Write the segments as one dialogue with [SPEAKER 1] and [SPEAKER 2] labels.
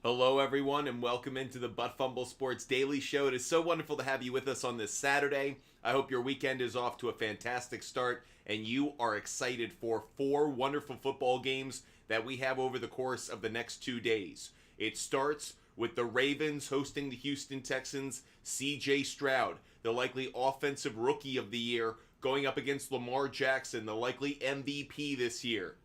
[SPEAKER 1] Hello, everyone, and welcome into the Butt Fumble Sports Daily Show. It is so wonderful to have you with us on this Saturday. I hope your weekend is off to a fantastic start and you are excited for 4 wonderful football games that we have over the course of the next 2 days. It starts with the Ravens hosting the Houston Texans. C.J. Stroud, the likely offensive rookie of the year, going up against Lamar Jackson, the likely MVP this year.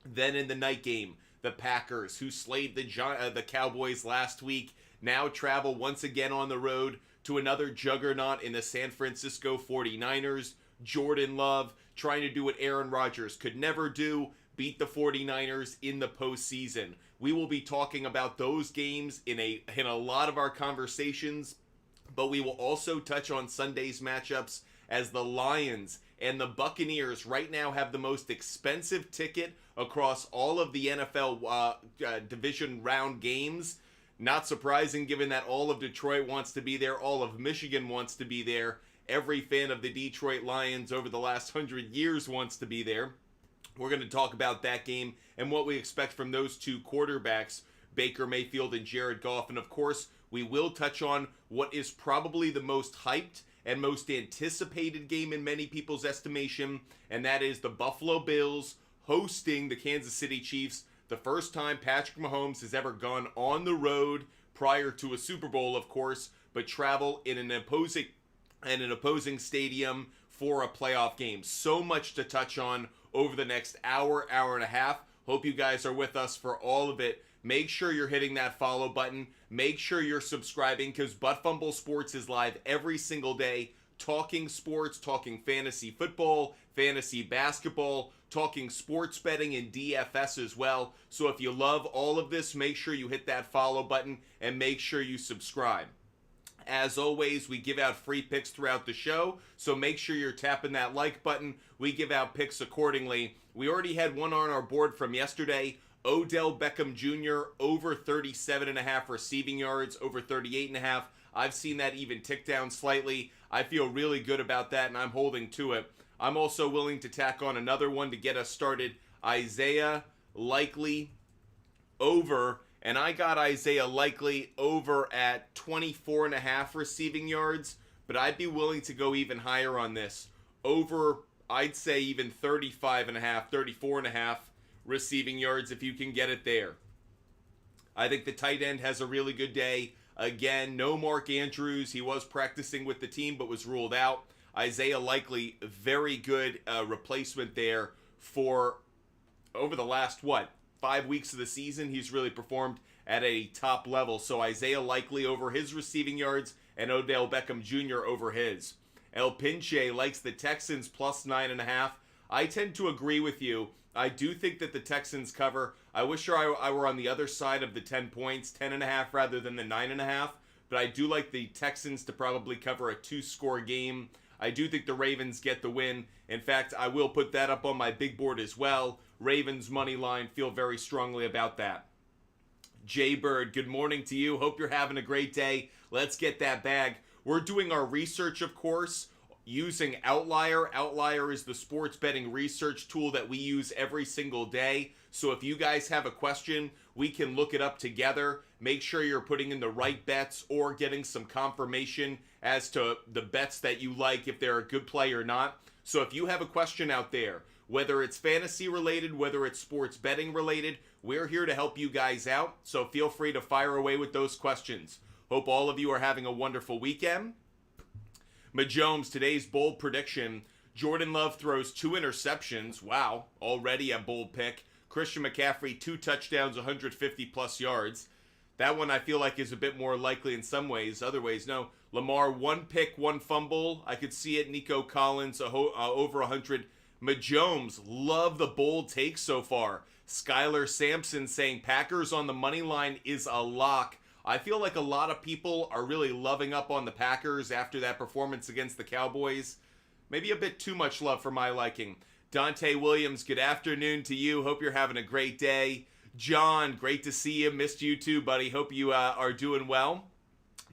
[SPEAKER 1] Then in the night game, the Packers, who slayed the Cowboys last week, now travel once again on the road to another juggernaut in the San Francisco 49ers. Jordan Love trying to do what Aaron Rodgers could never do, beat the 49ers in the postseason. We will be talking about those games in a lot of our conversations, but we will also touch on Sunday's matchups as the Lions and the Buccaneers right now have the most expensive ticket across all of the NFL division round games. Not surprising given that all of Detroit wants to be there, all of Michigan wants to be there. Every fan of the Detroit Lions over the last 100 years wants to be there. We're going to talk about that game and what we expect from those two quarterbacks, Baker Mayfield and Jared Goff. And of course, we will touch on what is probably the most hyped and most anticipated game in many people's estimation, and that is the Buffalo Bills hosting the Kansas City Chiefs. The first time Patrick Mahomes has ever gone on the road prior to a Super Bowl, of course, but travel in an opposing stadium for a playoff game. So much to touch on over the next hour and a half. Hope you guys are with us for all of it. Make sure you're hitting that follow button. Make sure you're subscribing because Butt Fumble Sports is live every single day, talking sports, talking fantasy football, fantasy basketball, talking sports betting and DFS as well. So if you love all of this, make sure you hit that follow button and make sure you subscribe. As always, we give out free picks throughout the show, so make sure you're tapping that like button. We give out picks accordingly. We already had one on our board from yesterday. Odell Beckham Jr. over 37.5 receiving yards, over 38.5. I've seen that even tick down slightly. I feel really good about that, and I'm holding to it. I'm also willing to tack on another one to get us started. Isaiah Likely over, and I got Isaiah Likely over at 24.5 receiving yards, but I'd be willing to go even higher on this. Over, I'd say even 35.5, 34.5 receiving yards if you can get it there. I think the tight end has a really good day. Again, no Mark Andrews. He was practicing with the team but was ruled out. Isaiah Likely, very good replacement there for over the last, 5 weeks of the season. He's really performed at a top level. So Isaiah Likely over his receiving yards and Odell Beckham Jr. over his. El Pinche likes the Texans plus 9.5. I tend to agree with you. I do think that the Texans cover. I wish I were on the other side of the 10 points, 10.5 rather than the 9.5. But I do like the Texans to probably cover a 2-score game. I do think the Ravens get the win. In fact, I will put that up on my big board as well. Ravens money line, feel very strongly about that. Jay Bird, good morning to you. Hope you're having a great day. Let's get that bag. We're doing our research, of course, using Outlier. Outlier is the sports betting research tool that we use every single day. So if you guys have a question, we can look it up together. Make sure you're putting in the right bets or getting some confirmation as to the bets that you like, if they're a good play or not. So if you have a question out there, whether it's fantasy related, whether it's sports betting related, we're here to help you guys out. So feel free to fire away with those questions. Hope all of you are having a wonderful weekend. Majomes, today's bold prediction. Jordan Love throws 2 interceptions. Wow, already a bold pick. Christian McCaffrey, 2 touchdowns, 150 plus yards. That one I feel like is a bit more likely in some ways. Other ways, no. Lamar, 1 pick, 1 fumble. I could see it. Nico Collins, over 100. Majomes, love the bold take so far. Skylar Sampson saying Packers on the money line is a lock. I feel like a lot of people are really loving up on the Packers after that performance against the Cowboys. Maybe a bit too much love for my liking. Dante Williams, good afternoon to you. Hope you're having a great day. John, great to see you. Missed you too, buddy. Hope you are doing well.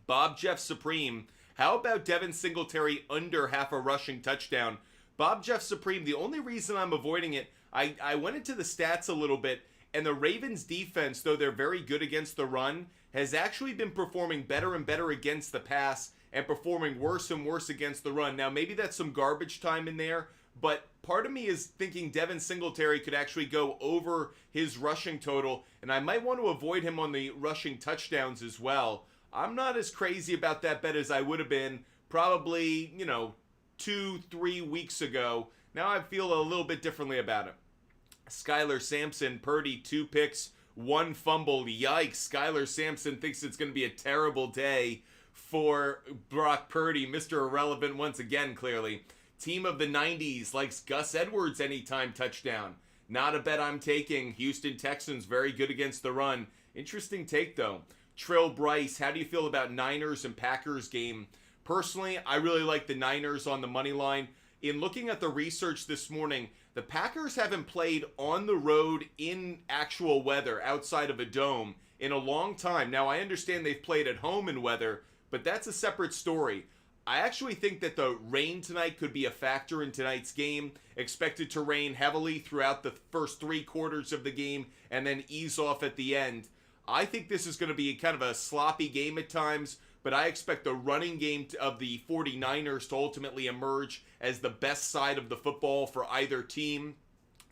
[SPEAKER 1] Bob Jeff Supreme, how about Devin Singletary under half a rushing touchdown? Bob Jeff Supreme, the only reason I'm avoiding it, I went into the stats a little bit, And the Ravens defense, though they're very good against the run, has actually been performing better and better against the pass and performing worse and worse against the run. Now, maybe that's some garbage time in there, but part of me is thinking Devin Singletary could actually go over his rushing total, and I might want to avoid him on the rushing touchdowns as well. I'm not as crazy about that bet as I would have been probably, 2-3 weeks ago. Now I feel a little bit differently about it. Skylar Sampson, Purdy, 2 picks, 1 fumble. Yikes. Skylar Sampson thinks it's going to be a terrible day for Brock Purdy. Mr. Irrelevant once again, clearly. Team of the 90s likes Gus Edwards anytime touchdown. Not a bet I'm taking. Houston Texans very good against the run. Interesting take, though. Trill Bryce, how do you feel about Niners and Packers game? Personally, I really like the Niners on the money line. In looking at the research this morning, the Packers haven't played on the road in actual weather outside of a dome in a long time. Now, I understand they've played at home in weather, but that's a separate story. I actually think that the rain tonight could be a factor in tonight's game. Expected to rain heavily throughout the first 3 quarters of the game and then ease off at the end. I think this is going to be kind of a sloppy game at times, but I expect the running game of the 49ers to ultimately emerge as the best side of the football for either team.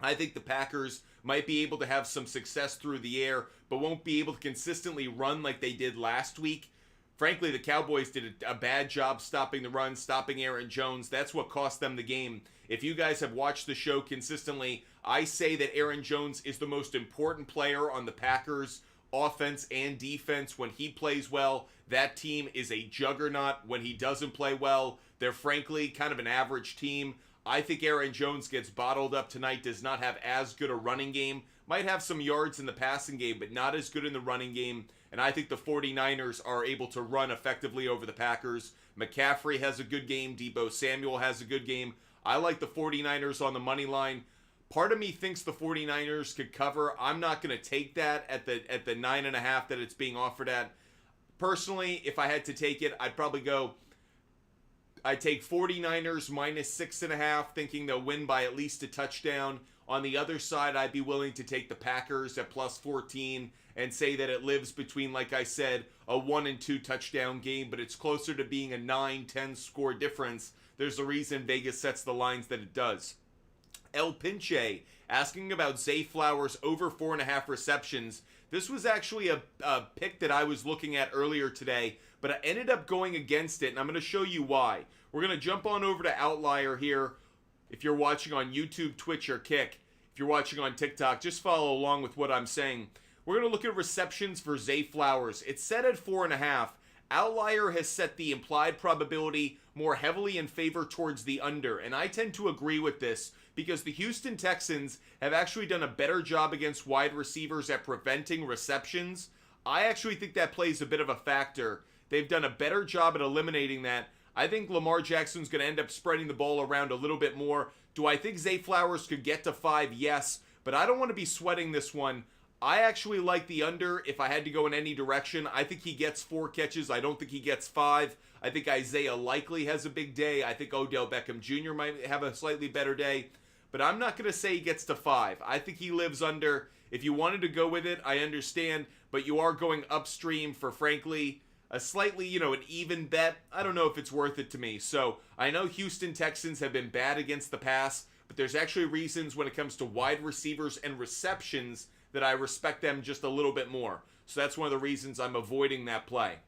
[SPEAKER 1] I think the Packers might be able to have some success through the air, but won't be able to consistently run like they did last week. Frankly, the Cowboys did a bad job stopping the run, stopping Aaron Jones. That's what cost them the game. If you guys have watched the show consistently, I say that Aaron Jones is the most important player on the Packers offense and defense. When he plays well, that team is a juggernaut. When he doesn't play well, they're frankly kind of an average team. I think Aaron Jones gets bottled up tonight, does not have as good a running game. Might have some yards in the passing game, but not as good in the running game. And I think the 49ers are able to run effectively over the Packers. McCaffrey has a good game. Deebo Samuel has a good game. I like the 49ers on the money line. Part of me thinks the 49ers could cover. I'm not going to take that at the 9.5 that it's being offered at. Personally, if I had to take it, I'd take 49ers minus 6.5, thinking they'll win by at least a touchdown. On the other side, I'd be willing to take the Packers at plus 14 and say that it lives between, like I said, a 1 and 2 touchdown game, but it's closer to being a 9-10 score difference. There's a reason Vegas sets the lines that it does. El Pinche asking about Zay Flowers over 4.5 receptions. This was actually a pick that I was looking at earlier today, but I ended up going against it, and I'm going to show you why. We're going to jump on over to Outlier here. If you're watching on YouTube, Twitch, or Kick, if you're watching on TikTok, just follow along with what I'm saying. We're going to look at receptions for Zay Flowers. It's set at 4.5. Outlier has set the implied probability more heavily in favor towards the under, and I tend to agree with this because the Houston Texans have actually done a better job against wide receivers at preventing receptions. I actually think that plays a bit of a factor. They've done a better job at eliminating that. I think Lamar Jackson's going to end up spreading the ball around a little bit more. Do I think Zay Flowers could get to 5? Yes, but I don't want to be sweating this one. I actually like the under if I had to go in any direction. I think he gets 4 catches. I don't think he gets 5. I think Isaiah likely has a big day. I think Odell Beckham Jr. might have a slightly better day. But I'm not going to say he gets to 5. I think he lives under. If you wanted to go with it, I understand. But you are going upstream for, frankly, a slightly, an even bet. I don't know if it's worth it to me. So I know Houston Texans have been bad against the pass, but there's actually reasons when it comes to wide receivers and receptions that I respect them just a little bit more. So that's one of the reasons I'm avoiding that play.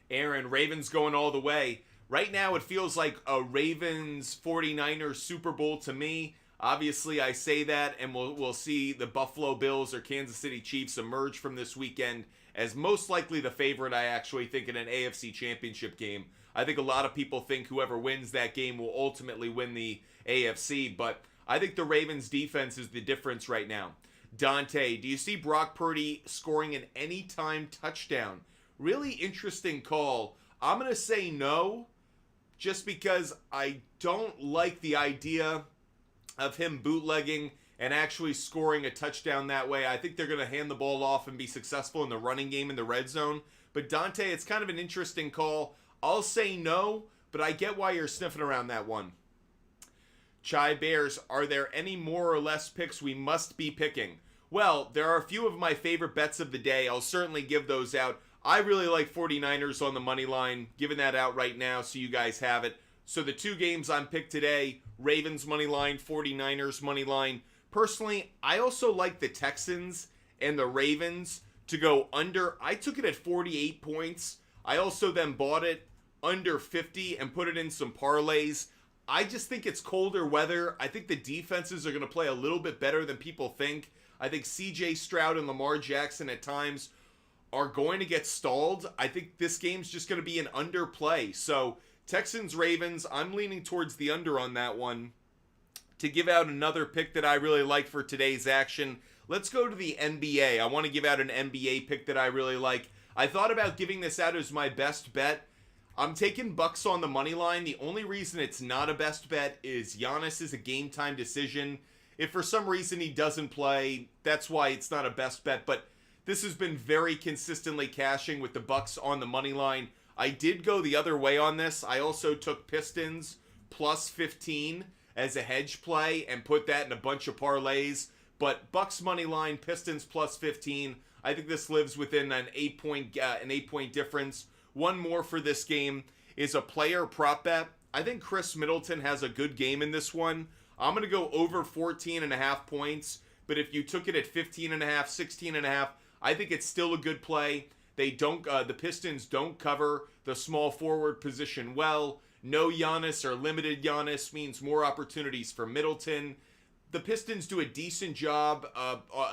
[SPEAKER 1] Aaron, Ravens going all the way. Right now it feels like a Ravens 49ers Super Bowl to me. Obviously I say that, and we'll see the Buffalo Bills or Kansas City Chiefs emerge from this weekend as most likely the favorite, I actually think, in an AFC championship game. I think a lot of people think whoever wins that game will ultimately win the AFC, but I think the Ravens defense is the difference right now. Dante, do you see Brock Purdy scoring an anytime touchdown? Really interesting call. I'm going to say no, just because I don't like the idea of him bootlegging and actually scoring a touchdown that way. I think they're going to hand the ball off and be successful in the running game in the red zone. But Dante, it's kind of an interesting call. I'll say no, but I get why you're sniffing around that one. Chai Bears, are there any more or less picks we must be picking? Well, there are a few of my favorite bets of the day. I'll certainly give those out. I really like 49ers on the money line. Giving that out right now so you guys have it. So the two games I'm picked today, Ravens money line, 49ers money line. Personally, I also like the Texans and the Ravens to go under. I took it at 48 points. I also then bought it under 50 and put it in some parlays. I just think it's colder weather. I think the defenses are going to play a little bit better than people think. I think CJ Stroud and Lamar Jackson at times are going to get stalled. I think this game's just going to be an underplay. So Texans Ravens, I'm leaning towards the under on that one. To give out another pick that I really like for today's action, let's go to the NBA. I want to give out an NBA pick that I really like. I thought about giving this out as my best bet. I'm taking Bucks on the money line. The only reason it's not a best bet is Giannis is a game time decision. If for some reason he doesn't play, that's why it's not a best bet. But this has been very consistently cashing with the Bucks on the money line. I did go the other way on this. I also took Pistons plus 15 as a hedge play and put that in a bunch of parlays. But Bucks money line, Pistons plus 15. I think this lives within an 8-point difference. One more for this game is a player prop bet. I think Chris Middleton has a good game in this one. I'm going to go over 14.5 points. But if you took it at 15.5, 16.5, I think it's still a good play. The Pistons don't cover the small forward position well. No Giannis or limited Giannis means more opportunities for Middleton. The Pistons do a decent job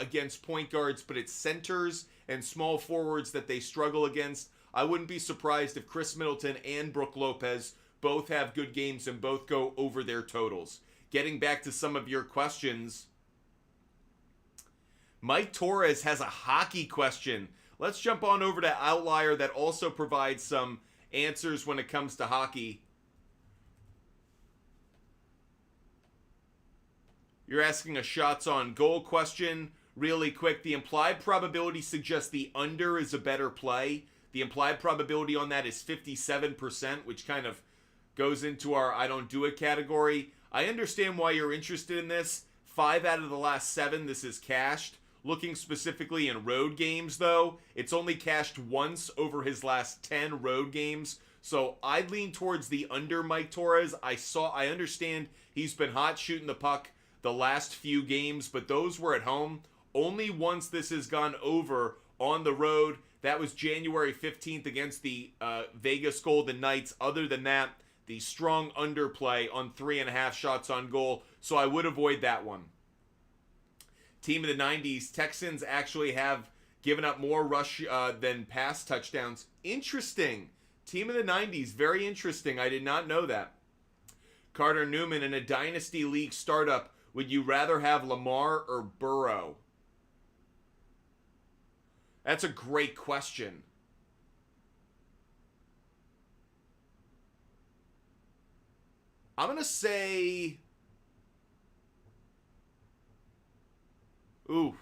[SPEAKER 1] against point guards, but it's centers and small forwards that they struggle against. I wouldn't be surprised if Chris Middleton and Brook Lopez both have good games and both go over their totals. Getting back to some of your questions, Mike Torres has a hockey question. Let's jump on over to Outlier that also provides some answers when it comes to hockey. You're asking a shots on goal question. Really quick, the implied probability suggests the under is a better play. The implied probability on that is 57%, which kind of goes into our I don't do it category. I understand why you're interested in this. 5 out of the last 7, this is cashed. Looking specifically in road games, though, it's only cashed once over his last 10 road games. So I'd lean towards the under Mike Torres. I understand he's been hot shooting the puck the last few games, but those were at home. Only once this has gone over on the road. That was January 15th against the Vegas Golden Knights. Other than that, the strong underplay on 3.5 shots on goal. So I would avoid that one. Team of the 90s, Texans actually have given up more rush than pass touchdowns. Interesting. Team of the 90s, very interesting. I did not know that. Carter Newman, in a Dynasty League startup, would you rather have Lamar or Burrow? That's a great question. I'm going to say... Ooh,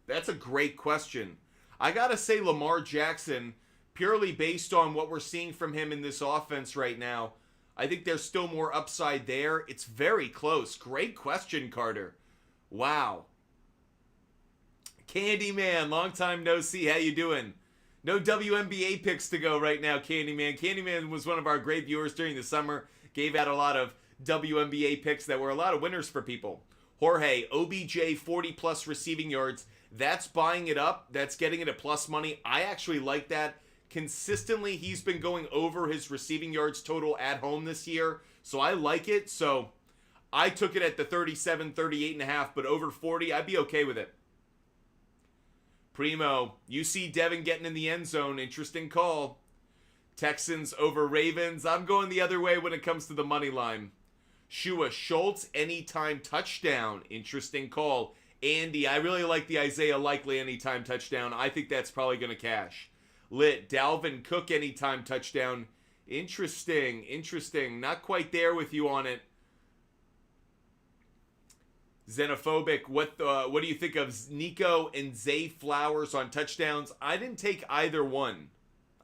[SPEAKER 1] that's a great question. I got to say Lamar Jackson, purely based on what we're seeing from him in this offense right now. I think there's still more upside there. It's very close. Great question, Carter. Wow. Candyman, long time no see. How you doing? No WNBA picks to go right now, Candyman. Candyman was one of our great viewers during the summer. Gave out a lot of WNBA picks that were a lot of winners for people. Jorge, OBJ 40-plus receiving yards. That's buying it up. That's getting it at plus money. I actually like that. Consistently, he's been going over his receiving yards total at home this year. So I like it. So I took it at the 37, 38.5, but over 40, I'd be okay with it. Primo, you see Devin getting in the end zone. Interesting call. Texans over Ravens. I'm going the other way when it comes to the money line. Shua Schultz, anytime touchdown. Interesting call. Andy, I really like the Isaiah Likely anytime touchdown. I think that's probably going to cash. Lit, Dalvin Cook anytime touchdown. Interesting. Not quite there with you on it. Xenophobic, what do you think of Nico and Zay Flowers on touchdowns? I didn't take either one.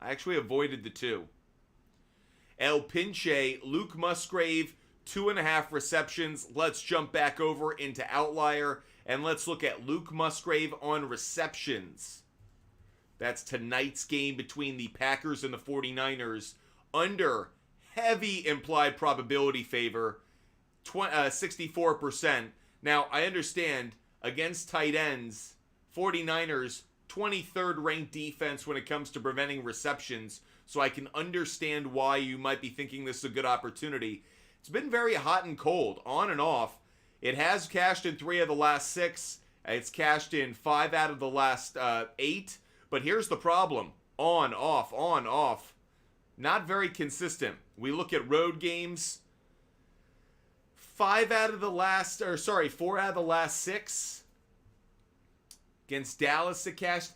[SPEAKER 1] I actually avoided the two. El Pinche, Luke Musgrave, 2.5 receptions. Let's jump back over into Outlier and let's look at Luke Musgrave on receptions. That's tonight's game between the Packers and the 49ers under heavy implied probability favor, 64%. Now, I understand against tight ends, 49ers, 23rd ranked defense when it comes to preventing receptions, so I can understand why you might be thinking this is a good opportunity. It's been very hot and cold, on and off. It has cashed in 3 of the last 6. It's cashed in 5 out of the last 8. But here's the problem. On, off, on, off. Not very consistent. We look at road games. 4 out of the last 6. Against Dallas, it cashed.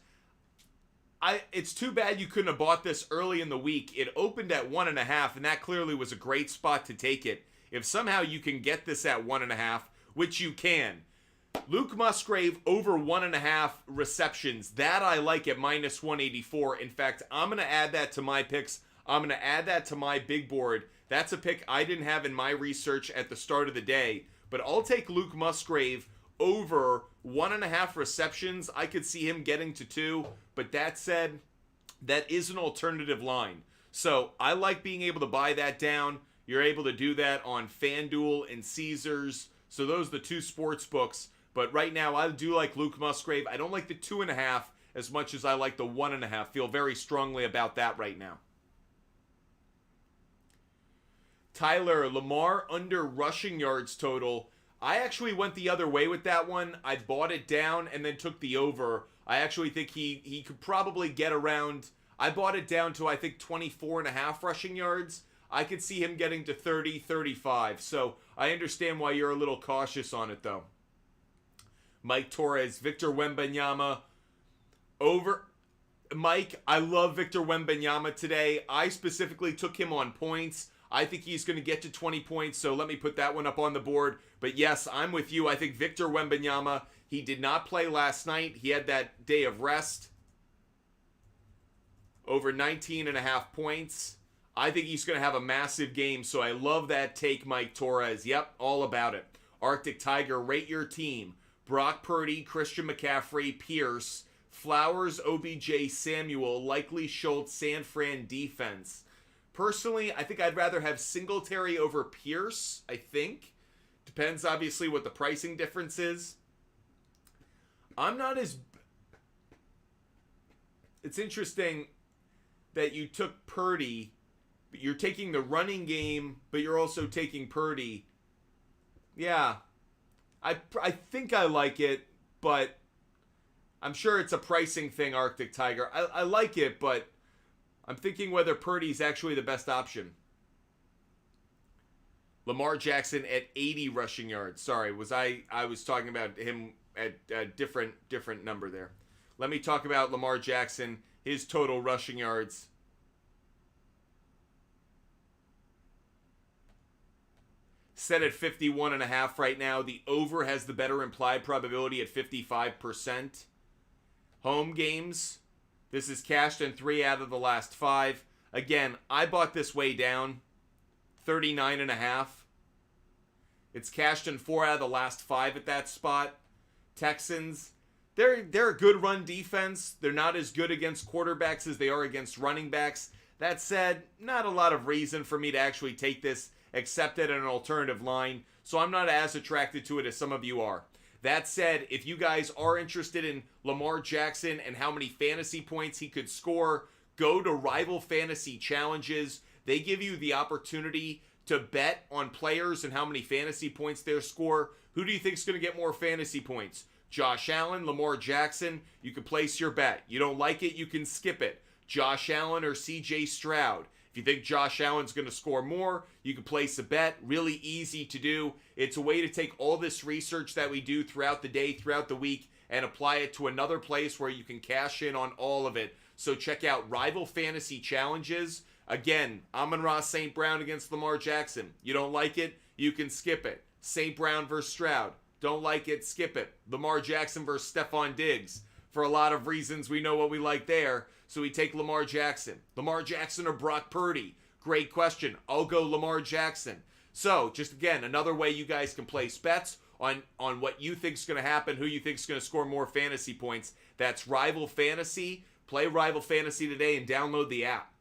[SPEAKER 1] It's too bad you couldn't have bought this early in the week. It opened at 1.5, and that clearly was a great spot to take it. If somehow you can get this at 1.5, which you can. Luke Musgrave over 1.5 receptions. That I like at minus 184. In fact, I'm going to add that to my picks. I'm going to add that to my big board. That's a pick I didn't have in my research at the start of the day. But I'll take Luke Musgrave over 1.5 receptions. I could see him getting to 2. But that said, that is an alternative line. So I like being able to buy that down. You're able to do that on FanDuel and Caesars. So those are the 2 sports books. But right now, I do like Luke Musgrave. I don't like the 2.5 as much as I like the 1.5. Feel very strongly about that right now. Tyler, Lamar under rushing yards total. I actually went the other way with that one. I bought it down and then took the over. I actually think he could probably get around. I bought it down to, I think, 24.5 rushing yards. I could see him getting to 30, 35. So I understand why you're a little cautious on it, though. Mike Torres, Victor Wembanyama over. Mike, I love Victor Wembanyama today. I specifically took him on points. I think he's going to get to 20 points, so let me put that one up on the board. But yes, I'm with you. I think Victor Wembanyama, he did not play last night. He had that day of rest. Over 19.5 points. I think he's going to have a massive game, so I love that take, Mike Torres. Yep, all about it. Arctic Tiger, rate your team. Brock Purdy, Christian McCaffrey, Pierce, Flowers, OBJ, Samuel, likely Schultz, San Fran defense. Personally, I think I'd rather have Singletary over Pierce, I think. Depends, obviously, what the pricing difference is. I'm not as... It's interesting that you took Purdy, but you're taking the running game, but you're also taking Purdy. Yeah. I think I like it, but I'm sure it's a pricing thing, Arctic Tiger. I like it, but I'm thinking whether Purdy's actually the best option. Lamar Jackson at 80 rushing yards. Sorry, I was talking about him at a different number there. Let me talk about Lamar Jackson, his total rushing yards. Set at 51.5 right now. The over has the better implied probability at 55%. Home games. This is cashed in 3 out of the last 5. Again, I bought this way down. 39.5. It's cashed in 4 out of the last 5 at that spot. Texans. They're a good run defense. They're not as good against quarterbacks as they are against running backs. That said, not a lot of reason for me to actually take this except at an alternative line, so I'm not as attracted to it as some of you are. That said, if you guys are interested in Lamar Jackson and how many fantasy points he could score, go to Rival Fantasy Challenges. They give you the opportunity to bet on players and how many fantasy points they score. Who do you think is going to get more fantasy points? Josh Allen, Lamar Jackson? You can place your bet. You don't like it, you can skip it. Josh Allen or CJ Stroud? If you think Josh Allen's going to score more, you can place a bet. Really easy to do. It's a way to take all this research that we do throughout the day, throughout the week, and apply it to another place where you can cash in on all of it. So check out Rival Fantasy Challenges. Again, Amon-Ra St. Brown against Lamar Jackson. You don't like it? You can skip it. St. Brown versus Stroud. Don't like it? Skip it. Lamar Jackson versus Stephon Diggs. For a lot of reasons, we know what we like there. So we take Lamar Jackson. Lamar Jackson or Brock Purdy? Great question. I'll go Lamar Jackson. So, just again, another way you guys can place bets on what you think is going to happen, who you think is going to score more fantasy points. That's Rival Fantasy. Play Rival Fantasy today and download the app.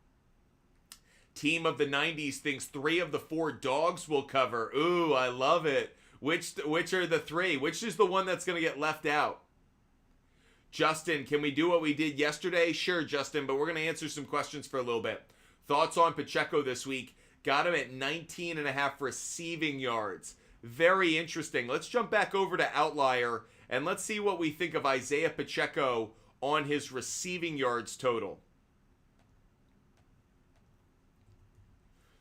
[SPEAKER 1] Team of the 90s thinks 3 of the 4 dogs will cover. Ooh, I love it. Which are the 3? Which is the one that's going to get left out? Justin, can we do what we did yesterday? Sure, Justin, but we're going to answer some questions for a little bit. Thoughts on Pacheco this week? Got him at 19.5 receiving yards. Very interesting. Let's jump back over to Outlier, and let's see what we think of Isaiah Pacheco on his receiving yards total.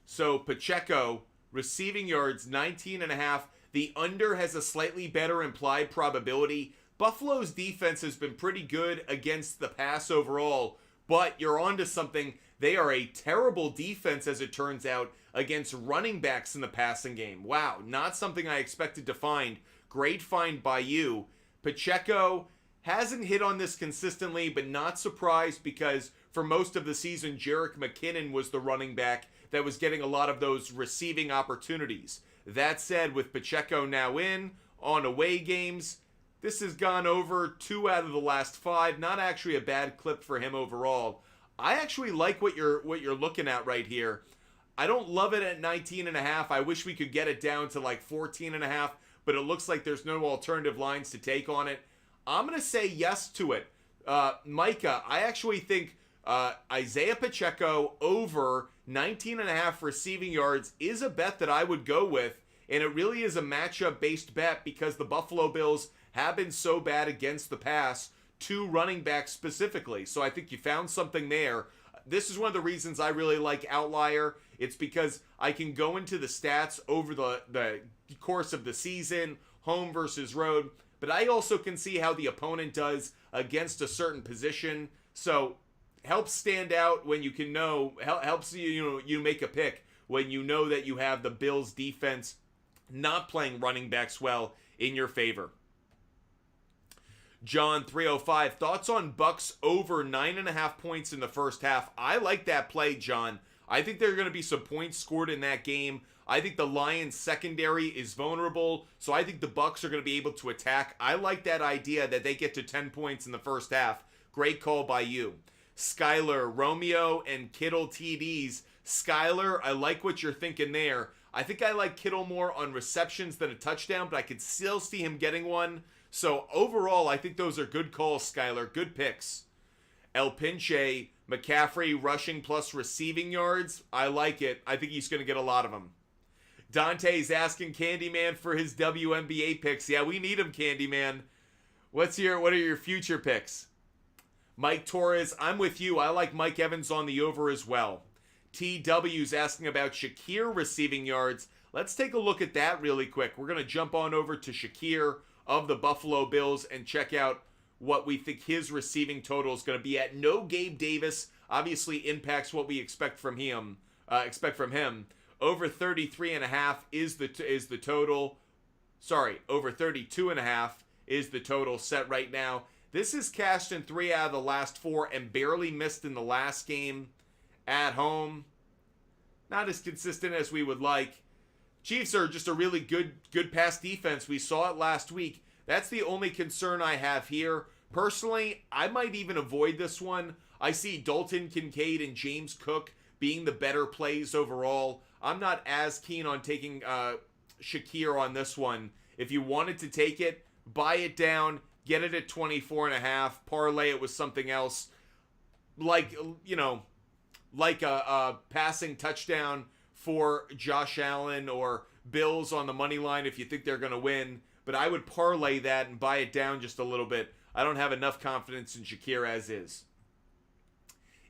[SPEAKER 1] So Pacheco, receiving yards, 19.5. The under has a slightly better implied probability. Buffalo's defense has been pretty good against the pass overall, but you're onto something. They are a terrible defense, as it turns out, against running backs in the passing game. Wow, not something I expected to find. Great find by you. Pacheco hasn't hit on this consistently, but not surprised because for most of the season, Jerick McKinnon was the running back that was getting a lot of those receiving opportunities. That said, with Pacheco now in on away games, this has gone over 2 out of the last 5. Not actually a bad clip for him overall. I actually like what you're looking at right here. I don't love it at 19.5. I wish we could get it down to like 14.5, but it looks like there's no alternative lines to take on it. I'm going to say yes to it. Micah, I actually think Isaiah Pacheco over 19.5 receiving yards is a bet that I would go with, and it really is a matchup-based bet because the Buffalo Bills have been so bad against the pass to running backs specifically. So I think you found something there. This is one of the reasons I really like Outlier. It's because I can go into the stats over the course of the season, home versus road, but I also can see how the opponent does against a certain position. So helps stand out when you can know, helps you make a pick when you know that you have the Bills defense not playing running backs well in your favor. John 305, thoughts on Bucks over 9.5 points in the first half? I like that play, John. I think there are going to be some points scored in that game. I think the Lions secondary is vulnerable, so I think the Bucks are going to be able to attack. I like that idea that they get to 10 points in the first half. Great call by you. Skyler, Romeo, and Kittle TDs. Skyler, I like what you're thinking there. I think I like Kittle more on receptions than a touchdown, but I could still see him getting one. So overall, I think those are good calls, Skyler. Good picks. El Pinche, McCaffrey rushing plus receiving yards. I like it. I think he's going to get a lot of them. Dante's asking Candyman for his WNBA picks. Yeah, we need him, Candyman. What are your future picks? Mike Torres, I'm with you. I like Mike Evans on the over as well. TW's asking about Shakir receiving yards. Let's take a look at that really quick. We're going to jump on over to Shakir of the Buffalo Bills and check out what we think his receiving total is going to be at. No Gabe Davis obviously impacts what we expect from him. Over 33.5 is the total. Sorry, over 32.5 is the total set right now. This is cashed in 3 out of the last 4 and barely missed in the last game at home. Not as consistent as we would like. Chiefs are just a really good pass defense. We saw it last week. That's the only concern I have here. Personally, I might even avoid this one. I see Dalton Kincaid and James Cook being the better plays overall. I'm not as keen on taking Shakir on this one. If you wanted to take it, buy it down, get it at 24.5, parlay it with something else. Like a passing touchdown for Josh Allen or Bills on the money line if you think they're going to win. But I would parlay that and buy it down just a little bit. I don't have enough confidence in Shakir as is.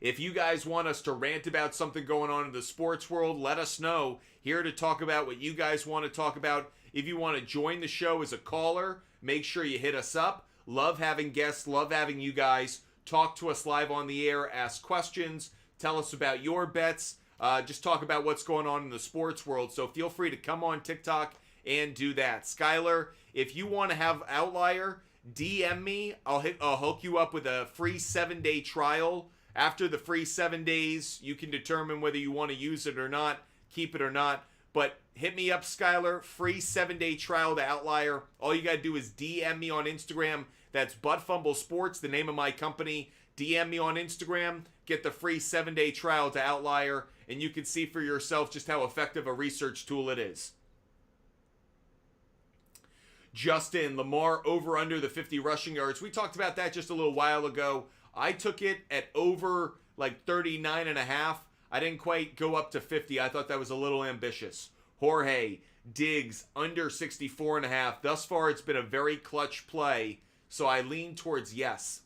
[SPEAKER 1] If you guys want us to rant about something going on in the sports world, let us know. Here to talk about what you guys want to talk about. If you want to join the show as a caller, make sure you hit us up. Love having guests. Love having you guys talk to us live on the air, ask questions, tell us about your bets. Just talk about what's going on in the sports world. So feel free to come on TikTok and do that. Skyler, if you want to have Outlier, DM me. I'll hook you up with a free 7-day trial. After the free 7 days, you can determine whether you want to use it or not, keep it or not. But hit me up, Skylar. Free 7-day trial to Outlier. All you got to do is DM me on Instagram. That's Butt Fumble Sports, the name of my company. DM me on Instagram. Get the free 7-day trial to Outlier. And you can see for yourself just how effective a research tool it is. Justin, Lamar over under the 50 rushing yards. We talked about that just a little while ago. I took it at over like 39 and a half. I didn't quite go up to 50. I thought that was a little ambitious. Jorge, Diggs, under 64 and a half. Thus far, it's been a very clutch play, so I lean towards yes.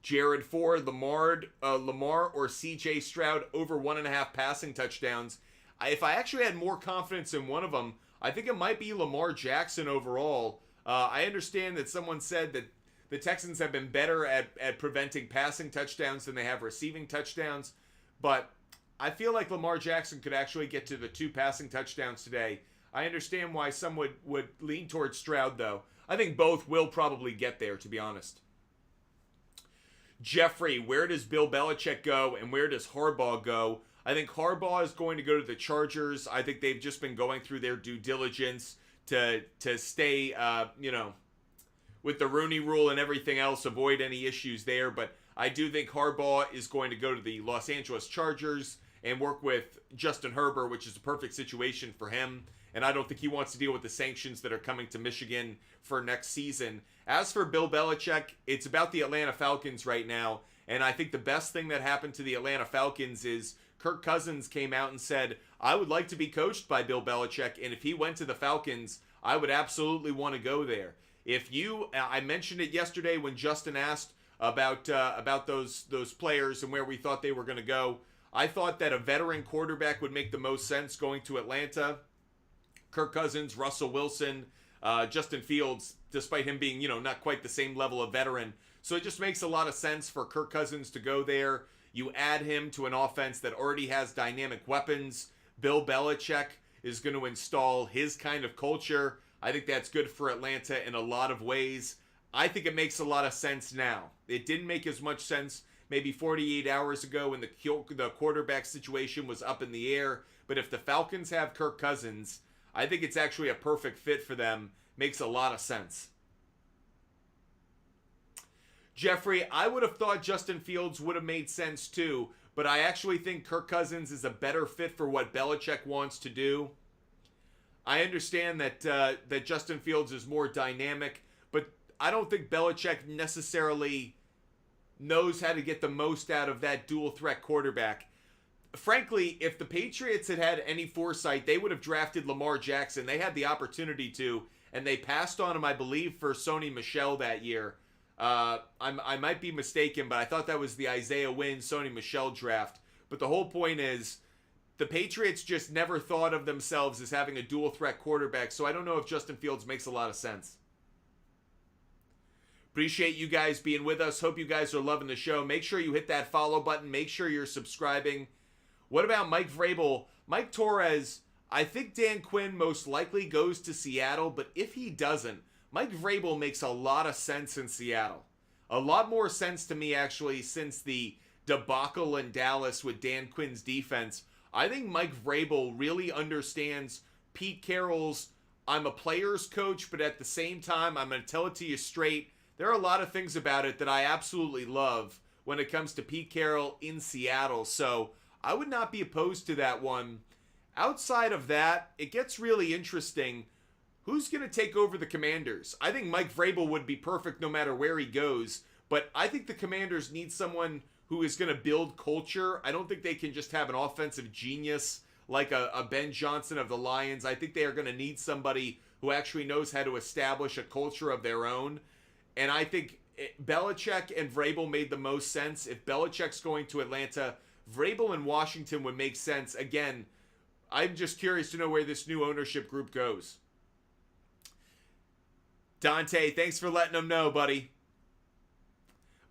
[SPEAKER 1] Jared Ford, Lamar or C.J. Stroud over 1.5 passing touchdowns. If I actually had more confidence in one of them, I think it might be Lamar Jackson overall. I understand that someone said that the Texans have been better at preventing passing touchdowns than they have receiving touchdowns, but I feel like Lamar Jackson could actually get to the 2 passing touchdowns today. I understand why some would lean towards Stroud, though. I think both will probably get there, to be honest. Jeffrey, where does Bill Belichick go and where does Harbaugh go? I think Harbaugh is going to go to the Chargers. I think they've just been going through their due diligence to stay, with the Rooney Rule and everything else, avoid any issues there. But I do think Harbaugh is going to go to the Los Angeles Chargers and work with Justin Herbert, which is a perfect situation for him. And I don't think he wants to deal with the sanctions that are coming to Michigan for next season. As for Bill Belichick, it's about the Atlanta Falcons right now. And I think the best thing that happened to the Atlanta Falcons is Kirk Cousins came out and said, I would like to be coached by Bill Belichick, and if he went to the Falcons, I would absolutely want to go there. I mentioned it yesterday when Justin asked about those players and where we thought they were going to go. I thought that a veteran quarterback would make the most sense going to Atlanta. Kirk Cousins, Russell Wilson, Justin Fields, despite him being, not quite the same level of veteran. So it just makes a lot of sense for Kirk Cousins to go there. You add him to an offense that already has dynamic weapons. Bill Belichick is going to install his kind of culture. I think that's good for Atlanta in a lot of ways. I think it makes a lot of sense now. It didn't make as much sense maybe 48 hours ago when the quarterback situation was up in the air. But if the Falcons have Kirk Cousins, I think it's actually a perfect fit for them. Makes a lot of sense. Jeffrey, I would have thought Justin Fields would have made sense too, but I actually think Kirk Cousins is a better fit for what Belichick wants to do. I understand that Justin Fields is more dynamic, but I don't think Belichick necessarily knows how to get the most out of that dual threat quarterback. Frankly, if the Patriots had any foresight, they would have drafted Lamar Jackson. They had the opportunity to, and they passed on him, I believe, for Sony Michel that year. I might be mistaken, but I thought that was the Isaiah Wynn, Sony Michel draft. But the whole point is, the Patriots just never thought of themselves as having a dual threat quarterback, so I don't know if Justin Fields makes a lot of sense. Appreciate you guys being with us. Hope you guys are loving the show. Make sure you hit that follow button. Make sure you're subscribing. What about Mike Vrabel? Mike Torres, I think Dan Quinn most likely goes to Seattle, but if he doesn't, Mike Vrabel makes a lot of sense in Seattle. A lot more sense to me, actually, since the debacle in Dallas with Dan Quinn's defense. I think Mike Vrabel really understands Pete Carroll's, I'm a player's coach, but at the same time, I'm going to tell it to you straight. There are a lot of things about it that I absolutely love when it comes to Pete Carroll in Seattle. So I would not be opposed to that one. Outside of that, it gets really interesting. Who's going to take over the Commanders? I think Mike Vrabel would be perfect no matter where he goes, but I think the Commanders need someone who is going to build culture. I don't think they can just have an offensive genius like a Ben Johnson of the Lions. I think they are going to need somebody who actually knows how to establish a culture of their own. And I think Belichick and Vrabel made the most sense. If Belichick's going to Atlanta, Vrabel in Washington would make sense. Again, I'm just curious to know where this new ownership group goes. Dante, thanks for letting them know, buddy.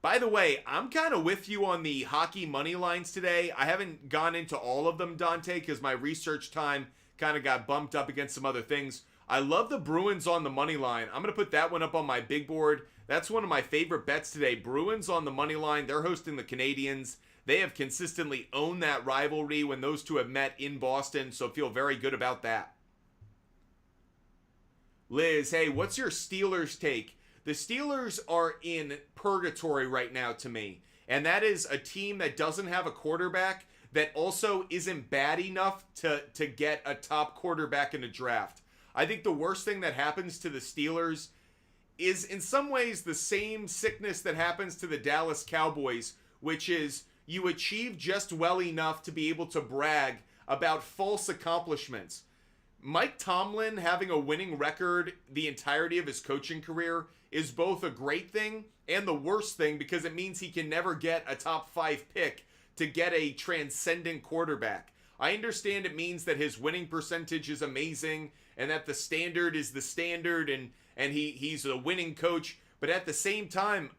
[SPEAKER 1] By the way, I'm kind of with you on the hockey money lines today. I haven't gone into all of them, Dante, because my research time kind of got bumped up against some other things. I love the Bruins on the money line. I'm going to put that one up on my big board. That's one of my favorite bets today. Bruins on the money line. They're hosting the Canadiens. They have consistently owned that rivalry when those two have met in Boston, so feel very good about that. Liz, hey, what's your Steelers take? The Steelers are in purgatory right now to me, and that is a team that doesn't have a quarterback that also isn't bad enough to get a top quarterback in a draft. I think the worst thing that happens to the Steelers is in some ways the same sickness that happens to the Dallas Cowboys, which is you achieve just well enough to be able to brag about false accomplishments. Mike Tomlin having a winning record the entirety of his coaching career is both a great thing and the worst thing because it means he can never get a top 5 pick to get a transcendent quarterback. I understand it means that his winning percentage is amazing and that the standard is the standard and he's a winning coach, but at the same time,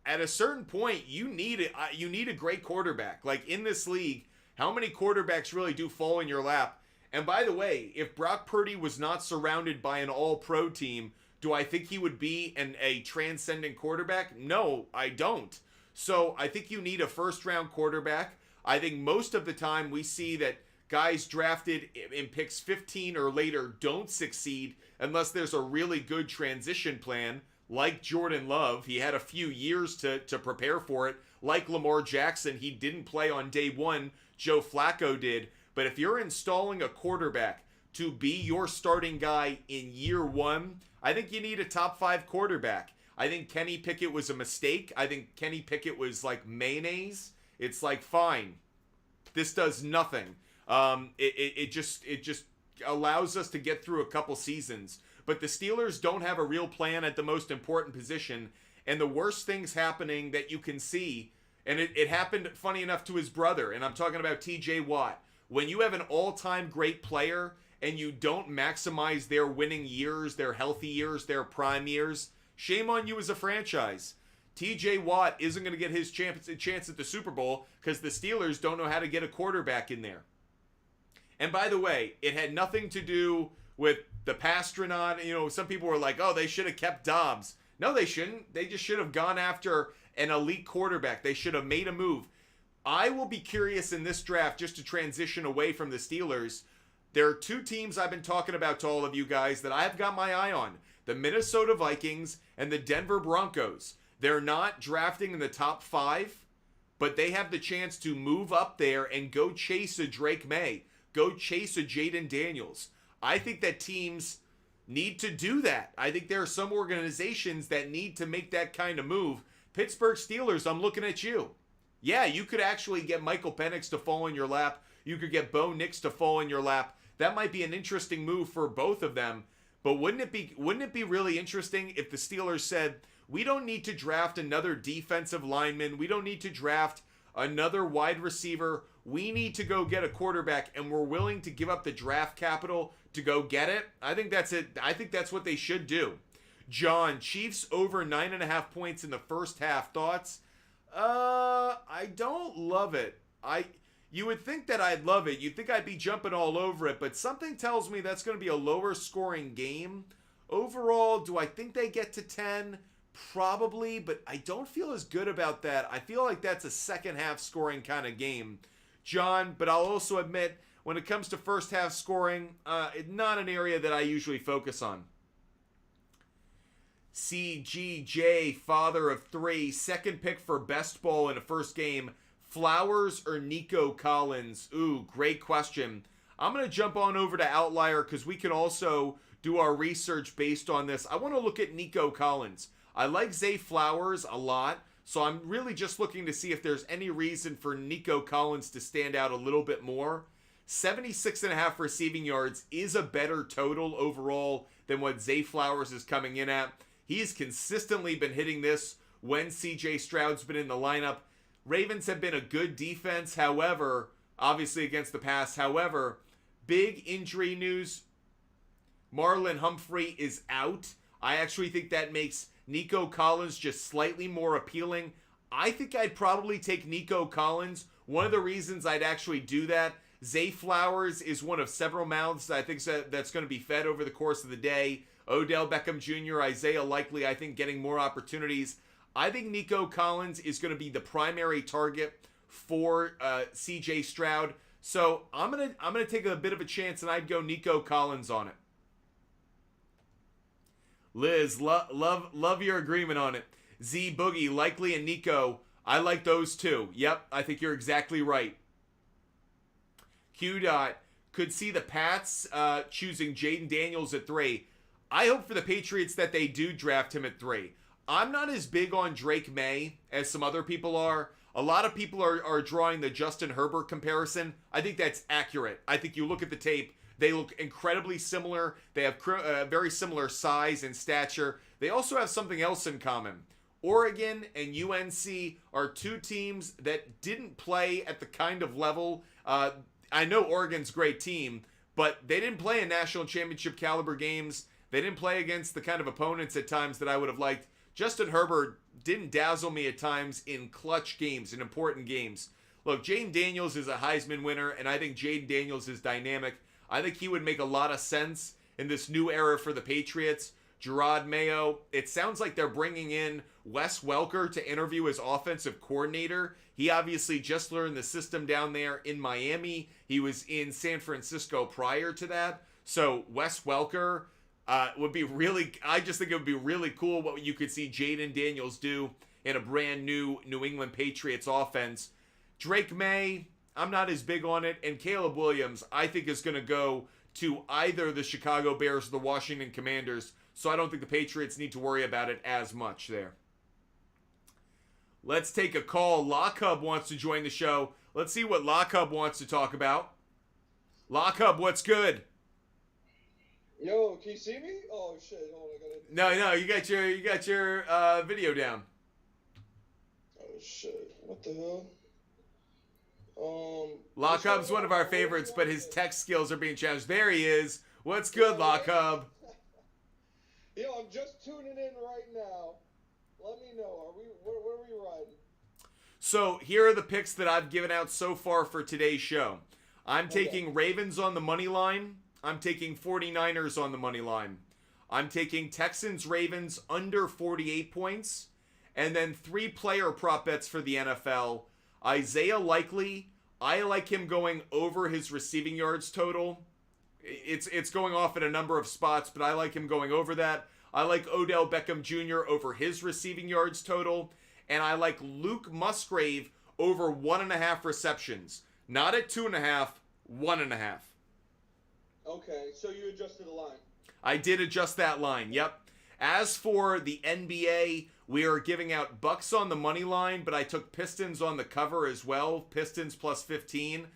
[SPEAKER 1] at a certain point, you need a great quarterback. Like in this league, how many quarterbacks really do fall in your lap? And by the way, if Brock Purdy was not surrounded by an all-pro team, do I think he would be a transcendent quarterback? No, I don't. So I think you need a first-round quarterback. I think most of the time we see that guys drafted in picks 15 or later don't succeed unless there's a really good transition plan. Like Jordan Love, he had a few years to prepare for it. Like Lamar Jackson, he didn't play on day one. Joe Flacco did. But if you're installing a quarterback to be your starting guy in year one, I think you need a top 5 quarterback. I think Kenny Pickett was a mistake. I think Kenny Pickett was like mayonnaise. It's like, fine, this does nothing. It just allows us to get through a couple seasons. But the Steelers don't have a real plan at the most important position. And the worst things happening that you can see, and it happened, funny enough, to his brother, and I'm talking about TJ Watt. When you have an all-time great player and you don't maximize their winning years, their healthy years, their prime years, shame on you as a franchise. TJ Watt isn't going to get his chance at the Super Bowl because the Steelers don't know how to get a quarterback in there. And by the way, it had nothing to do with the Pastronaut. You know, some people were like, oh, they should have kept Dobbs. No, they shouldn't. They just should have gone after an elite quarterback. They should have made a move. I will be curious in this draft, just to transition away from the Steelers. There are 2 teams I've been talking about to all of you guys that I've got my eye on. The Minnesota Vikings and the Denver Broncos. They're not drafting in the top 5, but they have the chance to move up there and go chase a Drake May. Go chase a Jaden Daniels. I think that teams need to do that. I think there are some organizations that need to make that kind of move. Pittsburgh Steelers, I'm looking at you. Yeah, you could actually get Michael Penix to fall in your lap. You could get Bo Nix to fall in your lap. That might be an interesting move for both of them. But wouldn't it be really interesting if the Steelers said, we don't need to draft another defensive lineman. We don't need to draft another wide receiver. We need to go get a quarterback, and we're willing to give up the draft capital to go get it. I think that's it. I think that's what they should do. John, Chiefs over 9.5 points in the first half. Thoughts? I don't love it. You would think that I'd love it. You'd think I'd be jumping all over it, but something tells me that's going to be a lower scoring game. Overall, do I think they get to 10? Probably, but I don't feel as good about that. I feel like that's a second half scoring kind of game, John, but I'll also admit, when it comes to first half scoring, it's not an area that I usually focus on. CGJ, father of 3, second pick for best ball in a first game, Flowers or Nico Collins? Ooh, great question. I'm going to jump on over to Outlier because we can also do our research based on this. I want to look at Nico Collins. I like Zay Flowers a lot, so I'm really just looking to see if there's any reason for Nico Collins to stand out a little bit more. 76.5 receiving yards is a better total overall than what Zay Flowers is coming in at. He's consistently been hitting this when CJ Stroud's been in the lineup. Ravens have been a good defense, however, obviously against the pass. However, big injury news. Marlon Humphrey is out. I actually think that makes Nico Collins just slightly more appealing. I think I'd probably take Nico Collins. One of the reasons I'd actually do that, Zay Flowers is one of several mouths I think that's going to be fed over the course of the day. Odell Beckham Jr., Isaiah Likely, I think, getting more opportunities. I think Nico Collins is going to be the primary target for C.J. Stroud. So I'm gonna take a bit of a chance, and I'd go Nico Collins on it. Liz, love your agreement on it. Z Boogie, Likely, and Nico. I like those two. Yep, I think you're exactly right. Q Dot could see the Pats choosing Jaden Daniels at 3. I hope for the Patriots that they do draft him at 3. I'm not as big on Drake May as some other people are. A lot of people are drawing the Justin Herbert comparison. I think that's accurate. I think you look at the tape, they look incredibly similar. They have very similar size and stature. They also have something else in common. Oregon and UNC are two teams that didn't play at the kind of level. I know Oregon's a great team, but they didn't play in national championship caliber games. They didn't play against the kind of opponents at times that I would have liked. Justin Herbert didn't dazzle me at times in clutch games, in important games. Look, Jaden Daniels is a Heisman winner, and I think Jaden Daniels is dynamic. I think he would make a lot of sense in this new era for the Patriots. Gerard Mayo, it sounds like they're bringing in Wes Welker to interview as offensive coordinator. He obviously just learned the system down there in Miami. He was in San Francisco prior to that. So Wes Welker would be really, I just think it would be really cool what you could see Jaden Daniels do in a brand new New England Patriots offense. Drake May, I'm not as big on it. And Caleb Williams, I think is going to go to either the Chicago Bears or the Washington Commanders. So I don't think the Patriots need to worry about it as much there. Let's take a call. Lockhub wants to join the show. Let's see what Lockhub wants to talk about. Lockhub, what's good?
[SPEAKER 2] Yo, can you see me? Oh shit! Hold on,
[SPEAKER 1] No, you got your video down.
[SPEAKER 2] Oh shit! What the hell?
[SPEAKER 1] Lockhub's one of our favorites, but his tech skills are being challenged. There he is. What's good, Lockhub?
[SPEAKER 2] Yo, I'm just tuning in right now. Let me know. Where are we riding?
[SPEAKER 1] So here are the picks that I've given out so far for today's show. I'm taking Ravens on the money line. I'm taking 49ers on the money line. I'm taking Texans Ravens under 48 points. And then 3 player prop bets for the NFL. Isaiah Likely, I like him going over his receiving yards total. It's going off in a number of spots, but I like him going over that. I like Odell Beckham Jr. over his receiving yards total. And I like Luke Musgrave over 1.5 receptions. Not at 2.5, 1.5.
[SPEAKER 2] Okay, so you adjusted the line.
[SPEAKER 1] I did adjust that line, yep. As for the NBA, we are giving out Bucks on the money line, but I took Pistons on the cover as well. Pistons plus 15.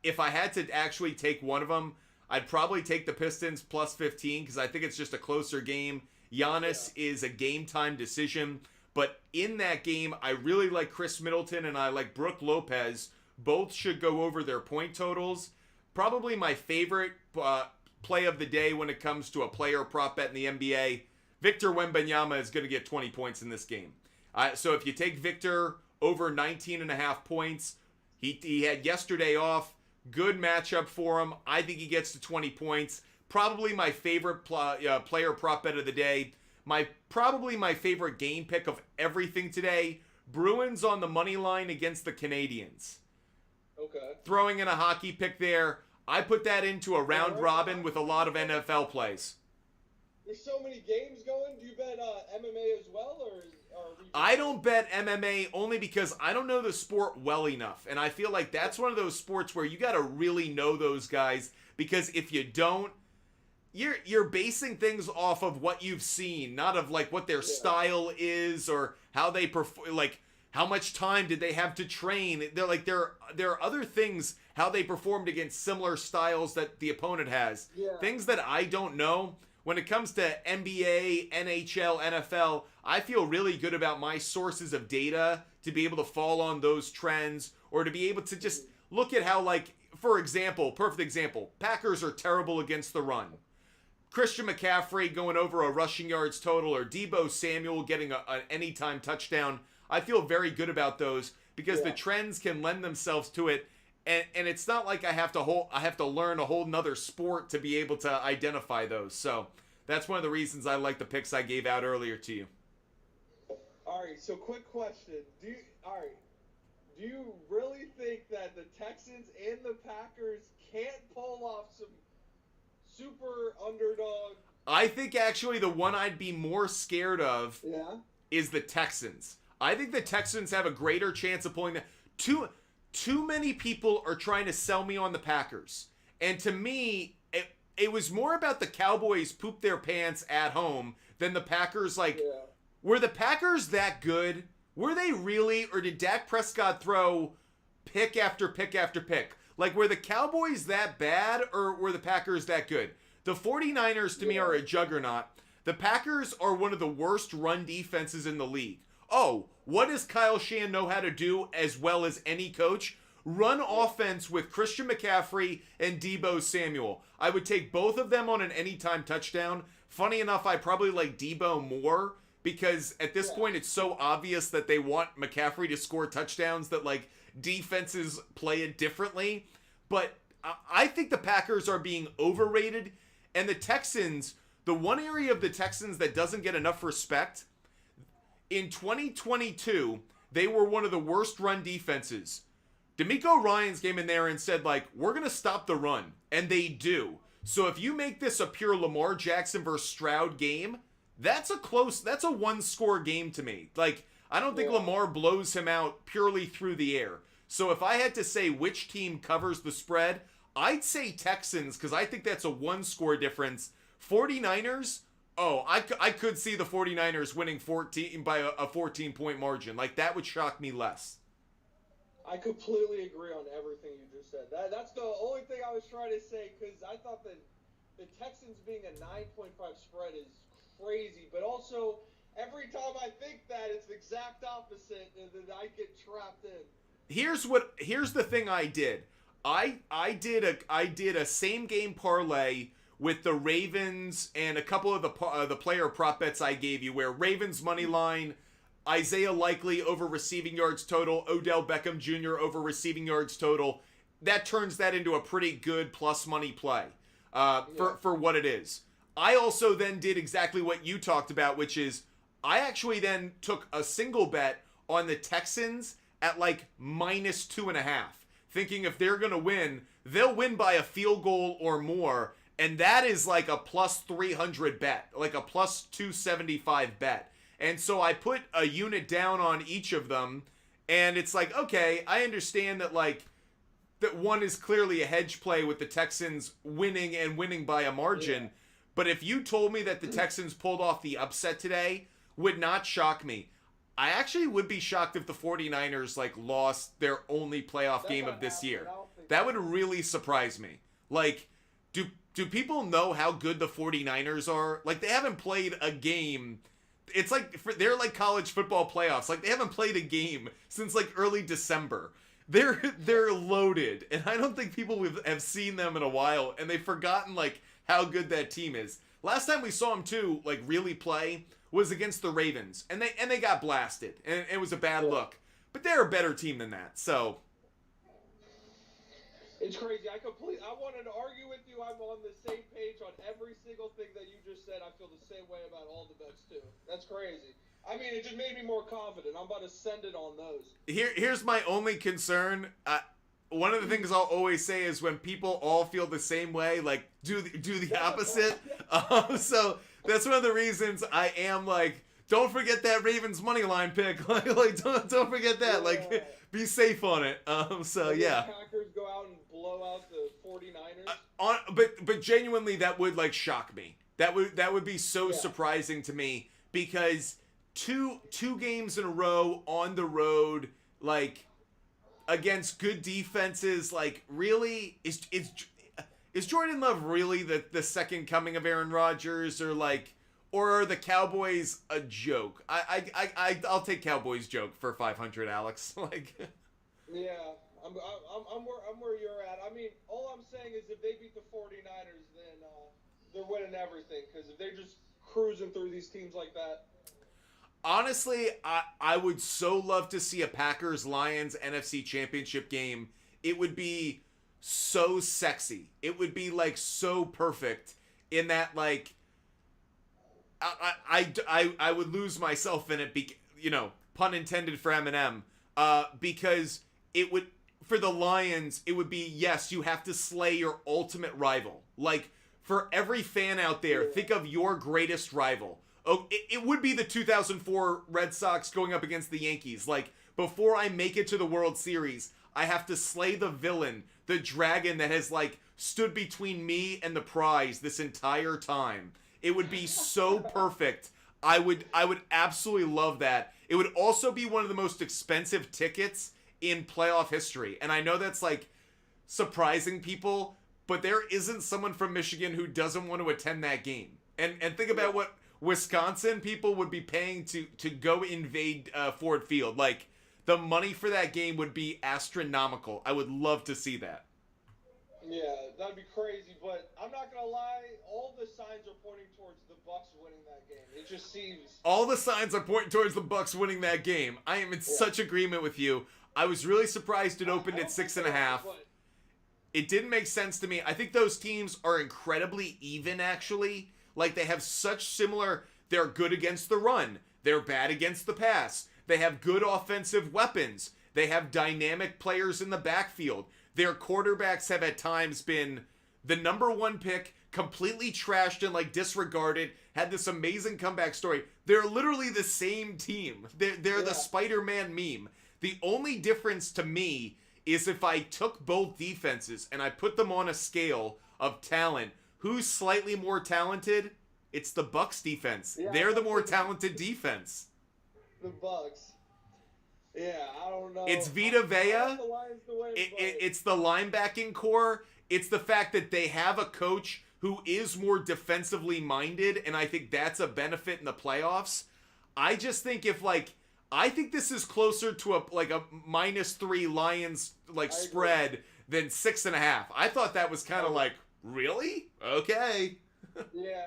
[SPEAKER 1] If I had to actually take one of them, I'd probably take the Pistons plus 15 because I think it's just a closer game. Giannis is a game-time decision. But in that game, I really like Chris Middleton and I like Brooke Lopez. Both should go over their point totals. Probably my favorite play of the day when it comes to a player prop bet in the NBA. Victor Wembanyama is going to get 20 points in this game. So if you take Victor over 19.5 points, he had yesterday off. Good matchup for him. I think he gets to 20 points. Probably my favorite player prop bet of the day. Probably my favorite game pick of everything today. Bruins on the money line against the Canadiens.
[SPEAKER 2] Okay. Throwing
[SPEAKER 1] in a hockey pick there. I put that into a round robin with a lot of NFL plays.
[SPEAKER 2] There's so many games going. Do you bet MMA as well, or
[SPEAKER 1] I don't bet MMA only because I don't know the sport well enough, and I feel like that's one of those sports where you got to really know those guys because if you don't, you're basing things off of what you've seen, not of like what their style is or how they perform, like how much time did they have to train. They're like there are other things how they performed against similar styles that the opponent has. Things that I don't know. When it comes to NBA, NHL, NFL, I feel really good about my sources of data to be able to fall on those trends or to be able to just look at how, like, for example, perfect example, Packers are terrible against the run. Christian McCaffrey going over a rushing yards total or Deebo Samuel getting an anytime touchdown. I feel very good about those because the trends can lend themselves to it. And it's not like I have to learn a whole nother sport to be able to identify those. So that's one of the reasons I like the picks I gave out earlier to you.
[SPEAKER 2] All right. So quick question: Do you really think that the Texans and the Packers can't pull off some super underdog?
[SPEAKER 1] I think actually the one I'd be more scared of
[SPEAKER 2] Yeah.
[SPEAKER 1] is the Texans. I think the Texans have a greater chance of pulling that. Too many people are trying to sell me on the Packers. And to me, it was more about the Cowboys poop their pants at home than the Packers. Like, were the Packers that good? Were they really? Or did Dak Prescott throw pick after pick after pick? Like, were the Cowboys that bad or were the Packers that good? The 49ers, to me, are a juggernaut. The Packers are one of the worst run defenses in the league. Oh, what does Kyle Shanahan know how to do as well as any coach? Run offense with Christian McCaffrey and Deebo Samuel. I would take both of them on an anytime touchdown. Funny enough, I probably like Deebo more because at this point it's so obvious that they want McCaffrey to score touchdowns that like defenses play it differently. But I think the Packers are being overrated, and the Texans, the one area of the Texans that doesn't get enough respect, in 2022, they were one of the worst run defenses. DeMeco Ryans came in there and said, like, we're going to stop the run. And they do. So if you make this a pure Lamar Jackson versus Stroud game, that's a one-score game to me. Like, I don't think Lamar blows him out purely through the air. So if I had to say which team covers the spread, I'd say Texans because I think that's a one-score difference. 49ers, I could see the 49ers winning 14 by a 14-point margin. Like, that would shock me less.
[SPEAKER 2] I completely agree on everything you just said. That's the only thing I was trying to say because I thought that the Texans being a 9.5 spread is crazy, but also every time I think that, it's the exact opposite, and then I get trapped in.
[SPEAKER 1] Here's the thing I did. I did a same game parlay with the Ravens and a couple of the player prop bets I gave you, where Ravens money line, Isaiah Likely over receiving yards total, Odell Beckham Jr. over receiving yards total. That turns that into a pretty good plus money play for what it is. I also then did exactly what you talked about, which is I actually then took a single bet on the Texans at like -2.5, thinking if they're going to win, they'll win by a field goal or more. And that is like a plus 300 bet, like a plus 275 bet. And so I put a unit down on each of them, and it's like, okay, I understand that like that one is clearly a hedge play with the Texans winning by a margin. But if you told me that the Texans pulled off the upset today, would not shock me. I actually would be shocked if the 49ers like lost their only playoff game of this year. That would really surprise me. Like, do people know how good the 49ers are? Like, they haven't played a game. It's like they're like college football playoffs. Like, they haven't played a game since like early December. They're loaded, and I don't think people have seen them in a while, and they've forgotten like how good that team is. Last time we saw them too, like really play, was against the Ravens, and they got blasted, and it was a bad look. But they're a better team than that, so.
[SPEAKER 2] It's crazy. I wanted to argue with you. I'm on the same page on every single thing that you just said. I feel the same way about all the bets too. That's crazy. I mean, it just made me more confident. I'm about to send it on those.
[SPEAKER 1] Here's my only concern. One of the things I'll always say is when people all feel the same way, like do the opposite. So that's one of the reasons I am like, don't forget that Ravens money line pick. like don't forget that. Like, be safe on it. So yeah.
[SPEAKER 2] Packers go out and blow out the 49ers.
[SPEAKER 1] But genuinely, that would like shock me. That would be so surprising to me because two games in a row on the road, like against good defenses, like really is Jordan Love really the second coming of Aaron Rodgers, or are the Cowboys a joke? I'll take Cowboys joke for 500, Alex. Like.
[SPEAKER 2] Yeah, I'm where you're at. I mean, all I'm saying is if they beat the 49ers, then they're winning everything. Because if they're just cruising through these teams like that.
[SPEAKER 1] Honestly, I would so love to see a Packers-Lions NFC Championship game. It would be so sexy. It would be like so perfect in that like I would lose myself in it. Pun intended for Eminem. because it would, for the Lions, it would be, yes, you have to slay your ultimate rival. Like, for every fan out there, think of your greatest rival. Oh, it would be the 2004 Red Sox going up against the Yankees. Like, before I make it to the World Series, I have to slay the villain, the dragon that has, like, stood between me and the prize this entire time. It would be so perfect. I would absolutely love that. It would also be one of the most expensive tickets in playoff history. And I know that's, like, surprising people, but there isn't someone from Michigan who doesn't want to attend that game. And think about what Wisconsin people would be paying to go invade Ford Field. Like, the money for that game would be astronomical. I would love to see that.
[SPEAKER 2] Yeah, that'd be crazy, but I'm not gonna lie, all the signs are pointing towards the Bucks winning that game. It just seems
[SPEAKER 1] all the signs are pointing towards the Bucks winning that game. I am in such agreement with you. I was really surprised it opened at 6.5. It didn't make sense to me. I think those teams are incredibly even, actually. Like, they have such similar... They're good against the run. They're bad against the pass. They have good offensive weapons. They have dynamic players in the backfield. Their quarterbacks have at times been the number one pick, completely trashed and, like, disregarded, had this amazing comeback story. They're literally the same team. They're the Spider-Man meme. The only difference to me is if I took both defenses and I put them on a scale of talent, who's slightly more talented? It's the Bucks defense. Yeah, they're the more talented defense.
[SPEAKER 2] The Bucks. Yeah, I don't know.
[SPEAKER 1] It's Vita Vea. It's the linebacking core. It's the fact that they have a coach who is more defensively minded, and I think that's a benefit in the playoffs. I just think I think this is closer to a -3 Lions spread than 6.5. I thought that was kind of like, really? Okay.
[SPEAKER 2] Yeah,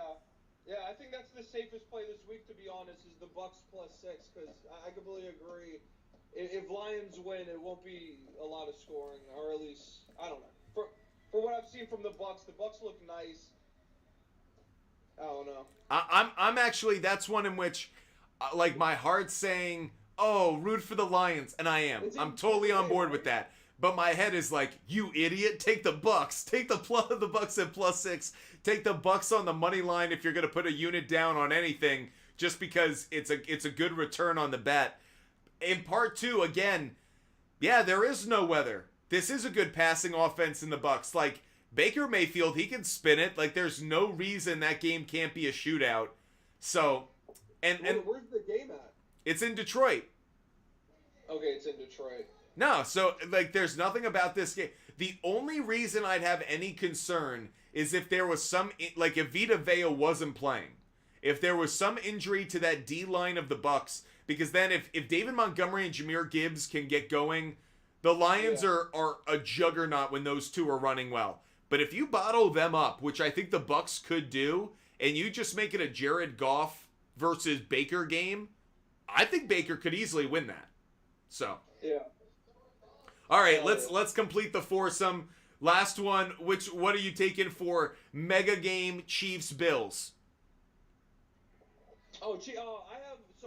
[SPEAKER 2] I think that's the safest play this week, to be honest, is the Bucks +6, because I completely agree. If Lions win, it won't be a lot of scoring, or at least, I don't know. For what I've seen from the Bucks look nice. I don't know.
[SPEAKER 1] I'm actually, that's one in which, my heart's saying, oh, root for the Lions, and I am. I'm totally on board with that. But my head is like, you idiot, take the Bucks. Take the Bucks at +6. Take the Bucks on the money line if you're going to put a unit down on anything, just because it's a good return on the bet. In part two, again, yeah, there is no weather. This is a good passing offense in the Bucks. Like, Baker Mayfield, he can spin it. Like, there's no reason that game can't be a shootout. So, and
[SPEAKER 2] where's the game at?
[SPEAKER 1] It's in Detroit.
[SPEAKER 2] Okay, it's in Detroit.
[SPEAKER 1] No, so, there's nothing about this game. The only reason I'd have any concern is if there was some, if Vita Vea wasn't playing. If there was some injury to that D-line of the Bucks, because then if David Montgomery and Jahmyr Gibbs can get going, the Lions are a juggernaut when those two are running well. But if you bottle them up, which I think the Bucks could do, and you just make it a Jared Goff versus Baker game, I think Baker could easily win that. So.
[SPEAKER 2] Yeah.
[SPEAKER 1] All right, let's complete the foursome. Last one, what are you taking for mega game Chiefs-Bills?
[SPEAKER 2] I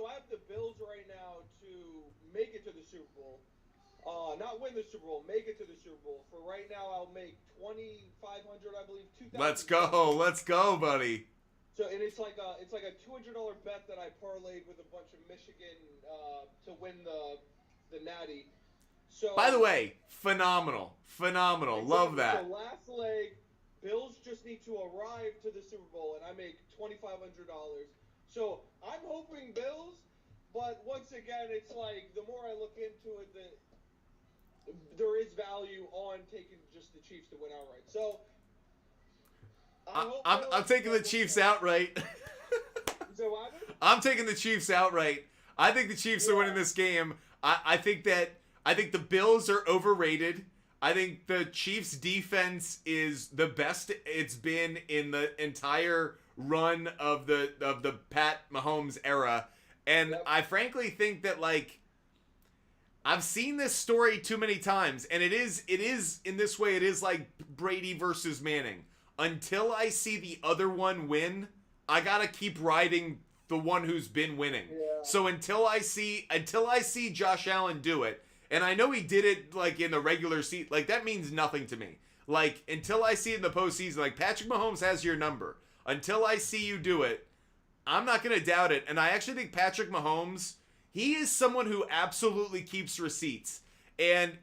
[SPEAKER 2] have the Bills right now to make it to the Super Bowl. Not win the Super Bowl, make it to the Super Bowl. For right now, I'll make $2,500, I believe, $2,000.
[SPEAKER 1] Let's go, buddy.
[SPEAKER 2] So, and it's like a $200 bet that I parlayed with a bunch of Michigan to win the Natty. So,
[SPEAKER 1] by the way, phenomenal.
[SPEAKER 2] Exactly.
[SPEAKER 1] Love that.
[SPEAKER 2] So last leg, Bills just need to arrive to the Super Bowl, and I make $2,500. So I'm hoping Bills, but once again, it's like the more I look into it, there is value on taking just the Chiefs to win outright. So
[SPEAKER 1] I'm taking the Chiefs outright.
[SPEAKER 2] So what?
[SPEAKER 1] I'm taking the Chiefs outright. I think the Chiefs are winning this game. I think the Bills are overrated. I think the Chiefs' defense is the best it's been in the entire run of the Pat Mahomes era. And I frankly think that, I've seen this story too many times, and it is in this way, it is like Brady versus Manning. Until I see the other one win, I gotta keep riding the one who's been winning. Yeah. So until I see Josh Allen do it, And I know he did it like in the regular season. Like that means nothing to me. Like until I see it in the postseason, like Patrick Mahomes has your number. Until I see you do it, I'm not going to doubt it. And I actually think Patrick Mahomes, he is someone who absolutely keeps receipts. And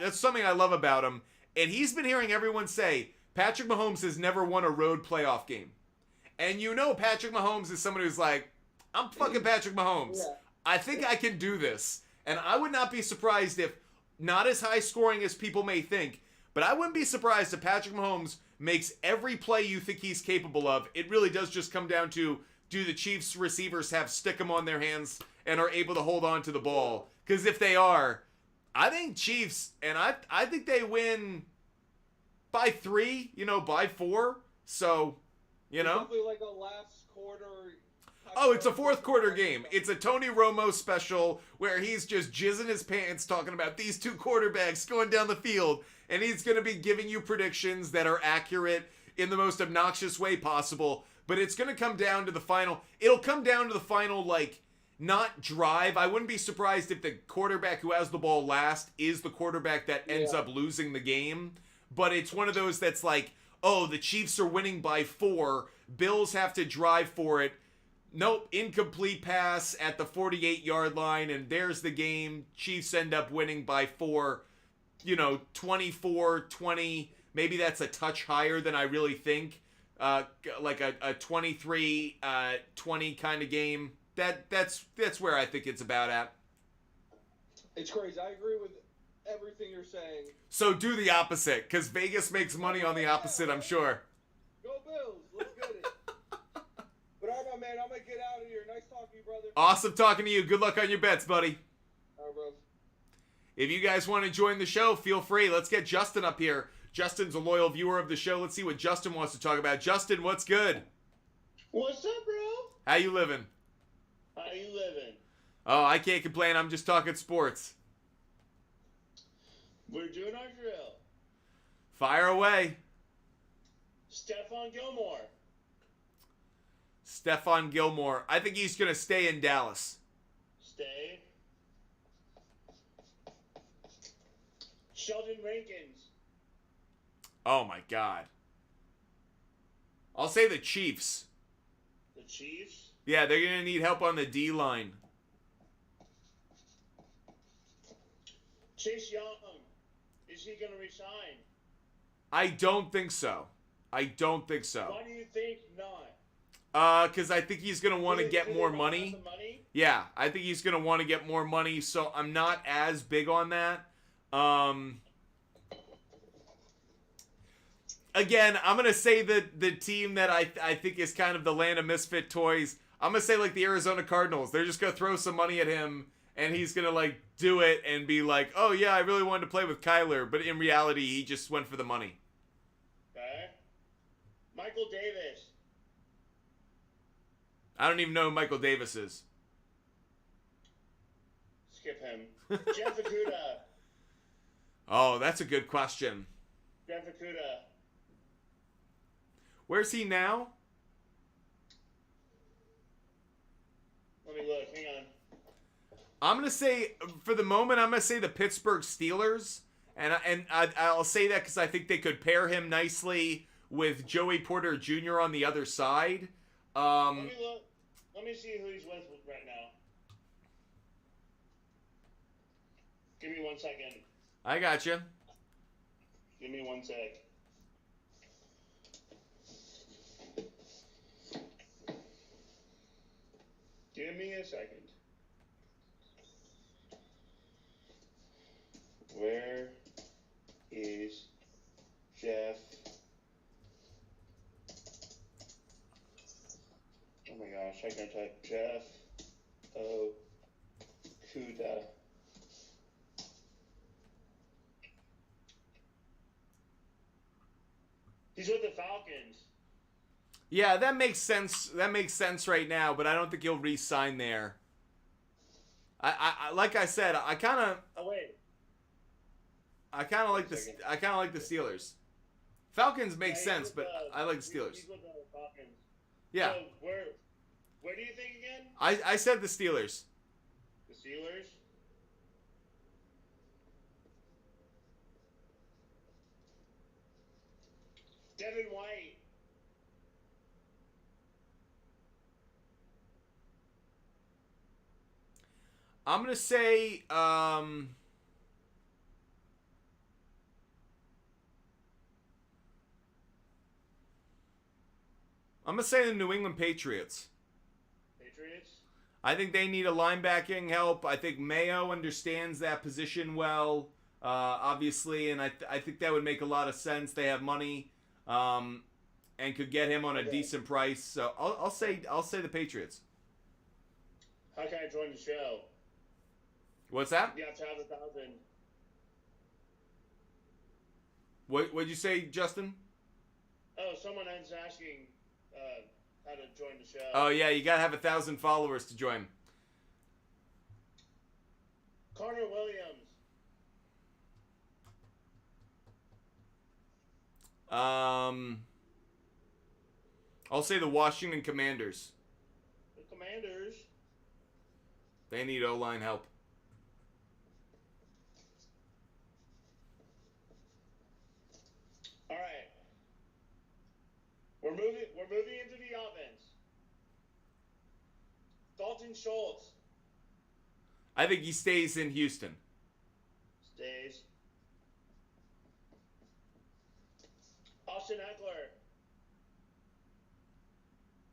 [SPEAKER 1] that's something I love about him. And he's been hearing everyone say, Patrick Mahomes has never won a road playoff game. And you know Patrick Mahomes is someone who's like, I'm fucking Patrick Mahomes.
[SPEAKER 2] Yeah.
[SPEAKER 1] I think I can do this. And I would not be surprised if, not as high scoring as people may think, but I wouldn't be surprised if Patrick Mahomes makes every play you think he's capable of. It really does just come down to, do the Chiefs receivers have stick-em on their hands and are able to hold on to the ball? Because if they are, I think Chiefs, and I think they win by 3, by 4. So,
[SPEAKER 2] Something like a last quarter.
[SPEAKER 1] Oh, it's a fourth quarter game. It's a Tony Romo special where he's just jizzing his pants talking about these two quarterbacks going down the field. And he's going to be giving you predictions that are accurate in the most obnoxious way possible. But it's going to come down to the final. It'll come down to the final, not drive. I wouldn't be surprised if the quarterback who has the ball last is the quarterback that ends up losing the game. But it's one of those that's like, oh, the Chiefs are winning by 4. Bills have to drive for it. Nope, incomplete pass at the 48-yard line, and there's the game. Chiefs end up winning by 4, 24-20. Maybe that's a touch higher than I really think. Like a 23-20 kind of game. That's where I think it's about at.
[SPEAKER 2] It's crazy. I agree with everything you're saying.
[SPEAKER 1] So do the opposite, because Vegas makes money on the opposite, I'm sure.
[SPEAKER 2] Go Bills. Let's get it. But all right, my man, I'm going to get out of here. Nice talking to you, brother.
[SPEAKER 1] Awesome talking to you. Good luck on your bets, buddy.
[SPEAKER 2] All right, bro.
[SPEAKER 1] If you guys want to join the show, feel free. Let's get Justin up here. Justin's a loyal viewer of the show. Let's see what Justin wants to talk about. Justin, what's good?
[SPEAKER 3] What's up, bro?
[SPEAKER 1] How you living?
[SPEAKER 3] How you living?
[SPEAKER 1] Oh, I can't complain. I'm just talking sports.
[SPEAKER 3] We're doing our drill.
[SPEAKER 1] Fire away.
[SPEAKER 3] Stephon Gilmore.
[SPEAKER 1] Stephon Gilmore. I think he's going to stay in Dallas.
[SPEAKER 3] Stay. Sheldon Rankins.
[SPEAKER 1] Oh, my God. I'll say the Chiefs.
[SPEAKER 3] The Chiefs?
[SPEAKER 1] Yeah, they're going to need help on the D-line.
[SPEAKER 3] Chase Young. Is he going to resign?
[SPEAKER 1] I don't think so. I don't think so.
[SPEAKER 3] Why do you think not?
[SPEAKER 1] Because I think he's going to want to get more money. Yeah, I think he's going to want to get more money, so I'm not as big on that. Again, I'm going to say that the team that I think is kind of the land of misfit toys, I'm going to say like the Arizona Cardinals. They're just going to throw some money at him, and he's going to do it and be like, oh yeah, I really wanted to play with Kyler, but in reality, he just went for the money.
[SPEAKER 3] Okay. Michael Davis.
[SPEAKER 1] I don't even know who Michael Davis is.
[SPEAKER 3] Skip him. Jeff Okuda.
[SPEAKER 1] Oh, that's a good question.
[SPEAKER 3] Jeff Okuda.
[SPEAKER 1] Where's he now?
[SPEAKER 3] Let me look. Hang on.
[SPEAKER 1] I'm going to say, for the moment, I'm going to say the Pittsburgh Steelers. And I'll say that because I think they could pair him nicely with Joey Porter Jr. on the other side.
[SPEAKER 3] Let me look. Let me see who he's with right now. Give me 1 second.
[SPEAKER 1] I got you.
[SPEAKER 3] Give me 1 sec. Give me a second. Where is Jeff? Oh my gosh, I can type Jeff Okuda. He's with the Falcons.
[SPEAKER 1] Yeah, that makes sense. That makes sense right now, but I don't think he'll re-sign there. I like I said, I kind of.
[SPEAKER 3] Oh wait.
[SPEAKER 1] I kind of like the Steelers. Falcons make sense, but I like the Steelers.
[SPEAKER 3] He's with the Falcons.
[SPEAKER 1] Yeah.
[SPEAKER 3] So where do you think again?
[SPEAKER 1] I said the Steelers.
[SPEAKER 3] The Steelers? Devin White.
[SPEAKER 1] I'm gonna say the New England Patriots.
[SPEAKER 3] Patriots.
[SPEAKER 1] I think they need a linebacking help. I think Mayo understands that position well, obviously, and I think that would make a lot of sense. They have money, and could get him on a decent price. So I'll say the Patriots.
[SPEAKER 3] How can I join the show?
[SPEAKER 1] What's that?
[SPEAKER 3] You have to have 1,000.
[SPEAKER 1] What'd you say, Justin?
[SPEAKER 3] Oh, someone is asking how to join the show.
[SPEAKER 1] Oh yeah, you gotta have 1,000 followers to join.
[SPEAKER 3] Connor Williams.
[SPEAKER 1] I'll say the Washington Commanders.
[SPEAKER 3] The Commanders.
[SPEAKER 1] They need O-line help.
[SPEAKER 3] All right. We're moving into the offense. Dalton Schultz
[SPEAKER 1] I think he stays in Houston.
[SPEAKER 3] stays. Austin Eckler.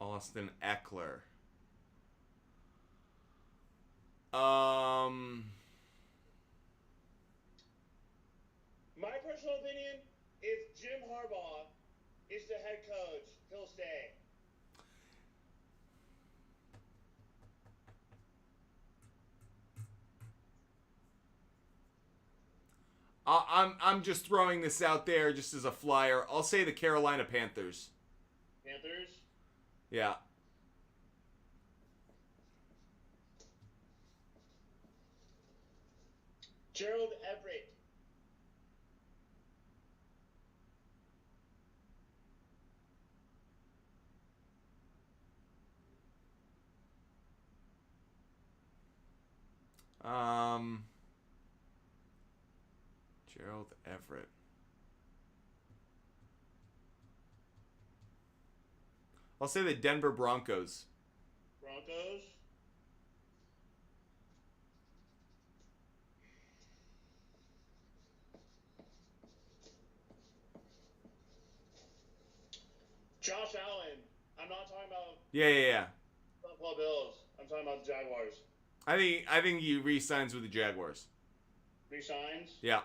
[SPEAKER 1] Austin Eckler.
[SPEAKER 3] My personal opinion, if Jim Harbaugh is the head coach, he'll stay.
[SPEAKER 1] I'm just throwing this out there just as a flyer. I'll say the Carolina Panthers.
[SPEAKER 3] Panthers.
[SPEAKER 1] Yeah.
[SPEAKER 3] Gerald Everett.
[SPEAKER 1] Gerald Everett. I'll say the Denver Broncos.
[SPEAKER 3] Broncos. Josh Allen. I'm not talking about
[SPEAKER 1] Yeah.
[SPEAKER 3] Buffalo Bills. I'm talking about the Jaguars.
[SPEAKER 1] I think he re-signs with the Jaguars.
[SPEAKER 3] Resigns.
[SPEAKER 1] Yeah.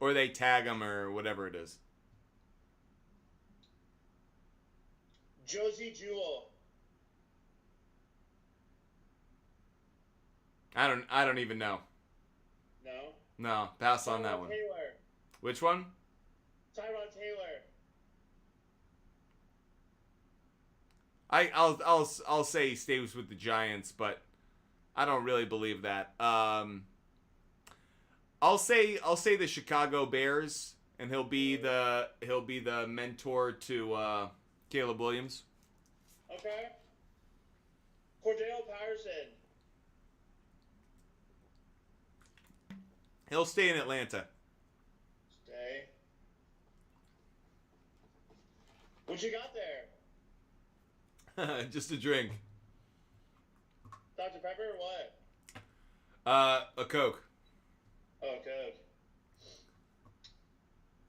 [SPEAKER 1] Or they tag him or whatever it is.
[SPEAKER 3] Josie Jewell.
[SPEAKER 1] I don't even know.
[SPEAKER 3] No.
[SPEAKER 1] No, pass on that
[SPEAKER 3] Tyrod
[SPEAKER 1] one.
[SPEAKER 3] Taylor.
[SPEAKER 1] Which one?
[SPEAKER 3] Tyrod Taylor.
[SPEAKER 1] I'll say he stays with the Giants, but I don't really believe that. I'll say the Chicago Bears, and he'll be the mentor to Caleb Williams.
[SPEAKER 3] Okay. Cordell Patterson.
[SPEAKER 1] He'll stay in Atlanta.
[SPEAKER 3] Stay. What you got there?
[SPEAKER 1] Just a drink.
[SPEAKER 3] Dr. Pepper or what?
[SPEAKER 1] A Coke.
[SPEAKER 3] Oh, Coke.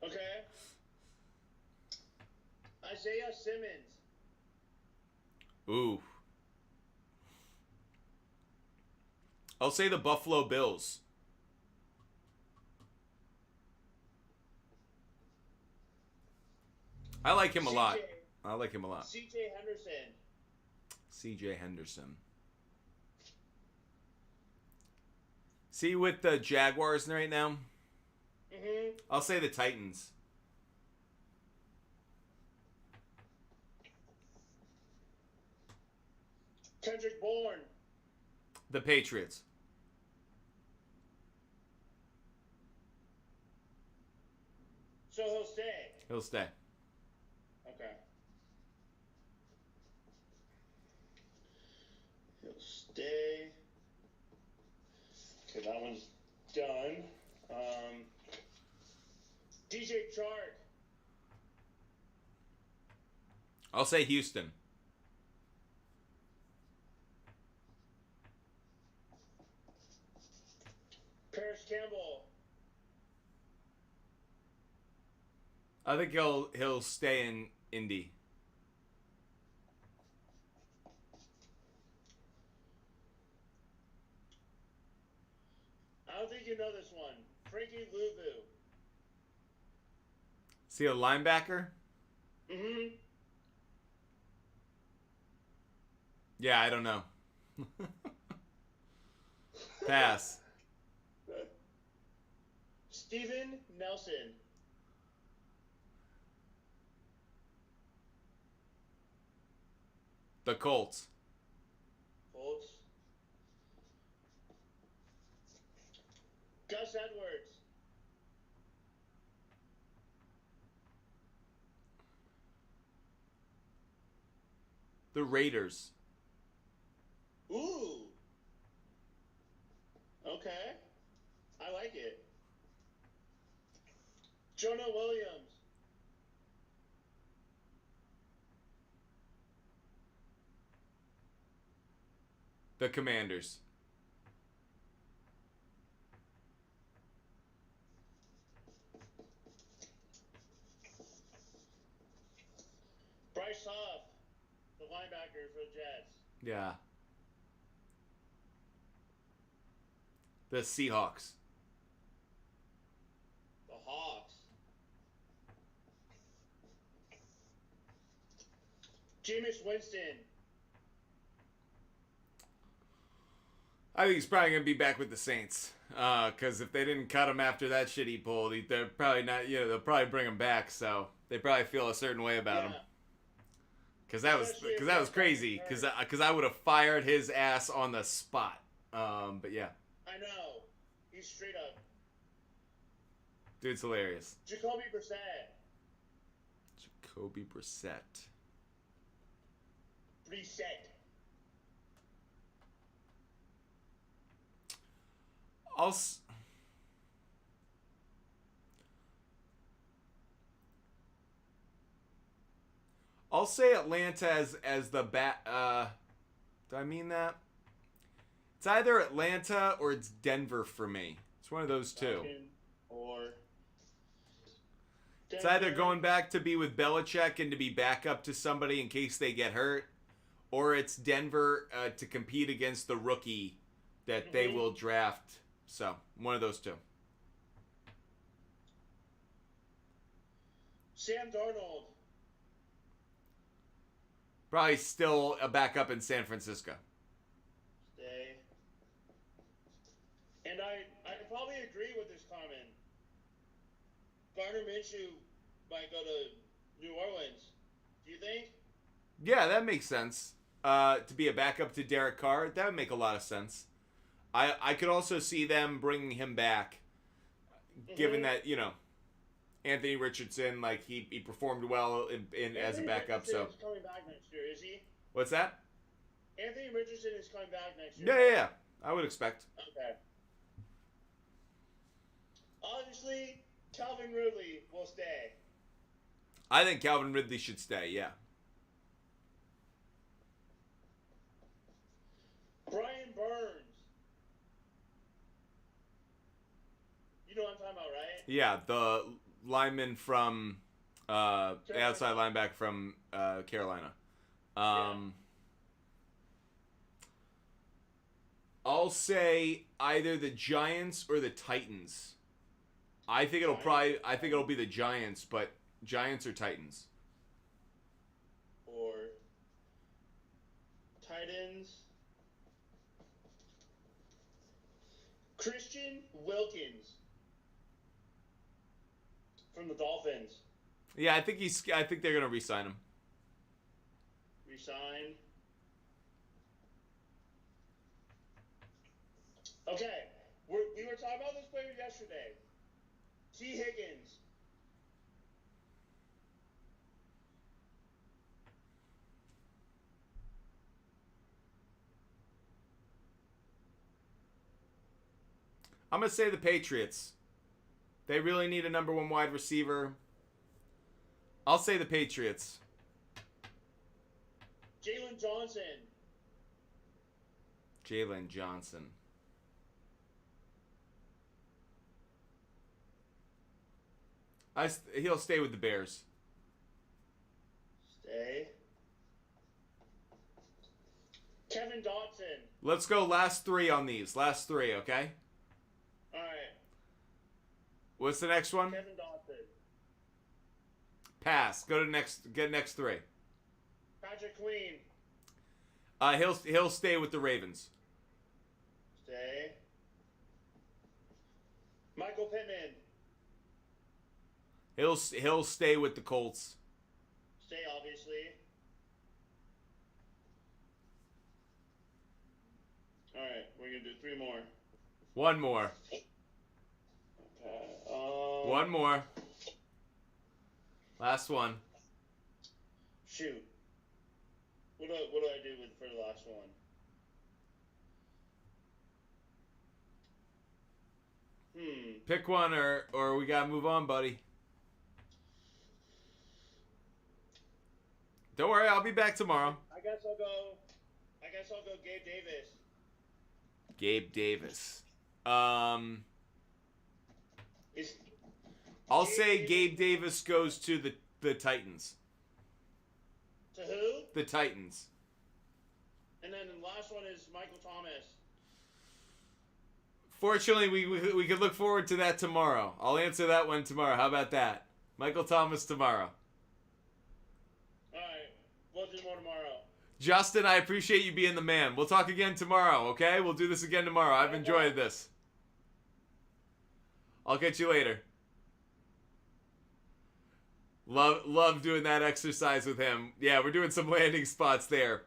[SPEAKER 3] Okay. Isaiah Simmons.
[SPEAKER 1] Ooh. I'll say the Buffalo Bills. I like him a lot. I like him a lot.
[SPEAKER 3] C.J. Henderson.
[SPEAKER 1] C.J. Henderson. See with the Jaguars right now?
[SPEAKER 3] Mm-hmm.
[SPEAKER 1] I'll say the Titans.
[SPEAKER 3] Kendrick Bourne.
[SPEAKER 1] The Patriots.
[SPEAKER 3] So he'll stay.
[SPEAKER 1] He'll stay.
[SPEAKER 3] Okay. He'll stay. Okay, that one's done. DJ Chark.
[SPEAKER 1] I'll say Houston.
[SPEAKER 3] Paris Campbell.
[SPEAKER 1] I think he'll stay in Indy.
[SPEAKER 3] I don't think you know this one. Frankie Louvu.
[SPEAKER 1] Is he a linebacker?
[SPEAKER 3] Mm-hmm.
[SPEAKER 1] Yeah, I don't know. Pass.
[SPEAKER 3] Steven Nelson.
[SPEAKER 1] The Colts.
[SPEAKER 3] Colts. Gus Edwards.
[SPEAKER 1] The Raiders.
[SPEAKER 3] Ooh. Okay. I like it. Jonah Williams.
[SPEAKER 1] The Commanders.
[SPEAKER 3] Bryce Huff, the linebacker for the Jets.
[SPEAKER 1] Yeah. The Seahawks.
[SPEAKER 3] The Hawks. Jameis Winston.
[SPEAKER 1] I think he's probably gonna be back with the Saints. Because if they didn't cut him after that shit he pulled, they're probably not. You know, they'll probably bring him back. So they probably feel a certain way about him. Because that was crazy. Because I would have fired his ass on the spot. But yeah.
[SPEAKER 3] I know. He's straight up.
[SPEAKER 1] Dude's hilarious.
[SPEAKER 3] Jacoby Brissett.
[SPEAKER 1] Jacoby Brissett.
[SPEAKER 3] Reset.
[SPEAKER 1] I'll say Atlanta as the bat. Do I mean that? It's either Atlanta or it's Denver for me. It's one of those two.
[SPEAKER 3] Or
[SPEAKER 1] It's either going back to be with Belichick and to be backup to somebody in case they get hurt, or it's Denver to compete against the rookie that they will draft. So, one of those two.
[SPEAKER 3] Sam Darnold.
[SPEAKER 1] Probably still a backup in San Francisco.
[SPEAKER 3] Stay. And I probably agree with this comment. Gardner Minshew might go to New Orleans. Do you think?
[SPEAKER 1] Yeah, that makes sense. To be a backup to Derek Carr, that would make a lot of sense. I could also see them bringing him back, given that, you know, Anthony Richardson, like, he performed well in as a backup.
[SPEAKER 3] Richardson
[SPEAKER 1] So
[SPEAKER 3] is coming back next year, is he?
[SPEAKER 1] What's that?
[SPEAKER 3] Anthony Richardson is coming back next year.
[SPEAKER 1] Yeah. I would expect.
[SPEAKER 3] Okay. Obviously, Calvin Ridley will stay.
[SPEAKER 1] I think Calvin Ridley should stay, yeah.
[SPEAKER 3] Brian Burns. You know what I'm talking about, right?
[SPEAKER 1] Yeah, the lineman from outside linebacker from Carolina. I'll say either the Giants or the Titans. I think it'll be the Giants, but Giants or Titans.
[SPEAKER 3] Or Titans. Christian Wilkins from the Dolphins.
[SPEAKER 1] Yeah, I think they're gonna re-sign him.
[SPEAKER 3] Resign. Okay, we were talking about this player yesterday. T. Higgins.
[SPEAKER 1] I'm gonna say the Patriots. They really need a number 1 wide receiver. I'll say the Patriots.
[SPEAKER 3] Jalen Johnson.
[SPEAKER 1] Jalen Johnson. He'll stay with the Bears.
[SPEAKER 3] Stay. Kevin Dotson.
[SPEAKER 1] Let's go last 3 on these. Last 3, okay?
[SPEAKER 3] All right.
[SPEAKER 1] What's the next one?
[SPEAKER 3] Kevin Dotson.
[SPEAKER 1] Pass. Go to next 3.
[SPEAKER 3] Patrick Queen.
[SPEAKER 1] He'll stay with the Ravens.
[SPEAKER 3] Stay. Michael Pittman.
[SPEAKER 1] He'll stay with the Colts.
[SPEAKER 3] Stay, obviously. All right, we're gonna do 3 more.
[SPEAKER 1] 1 more.
[SPEAKER 3] Okay.
[SPEAKER 1] 1 more. Last one.
[SPEAKER 3] Shoot. What do I do for the last one?
[SPEAKER 1] Pick one, or we gotta move on, buddy. Don't worry, I'll be back tomorrow.
[SPEAKER 3] I guess I'll go Gabe Davis.
[SPEAKER 1] Gabe Davis.
[SPEAKER 3] Is
[SPEAKER 1] I'll say Gabe Davis goes to the Titans.
[SPEAKER 3] To who?
[SPEAKER 1] The Titans.
[SPEAKER 3] And then the last one is Michael Thomas.
[SPEAKER 1] Fortunately, we could look forward to that tomorrow. I'll answer that one tomorrow. How about that? Michael Thomas tomorrow.
[SPEAKER 3] All right, we'll do more tomorrow.
[SPEAKER 1] Justin, I appreciate you being the man. We'll talk again tomorrow, okay? We'll do this again tomorrow. I've enjoyed this. I'll catch you later. Love doing that exercise with him. Yeah, we're doing some landing spots there.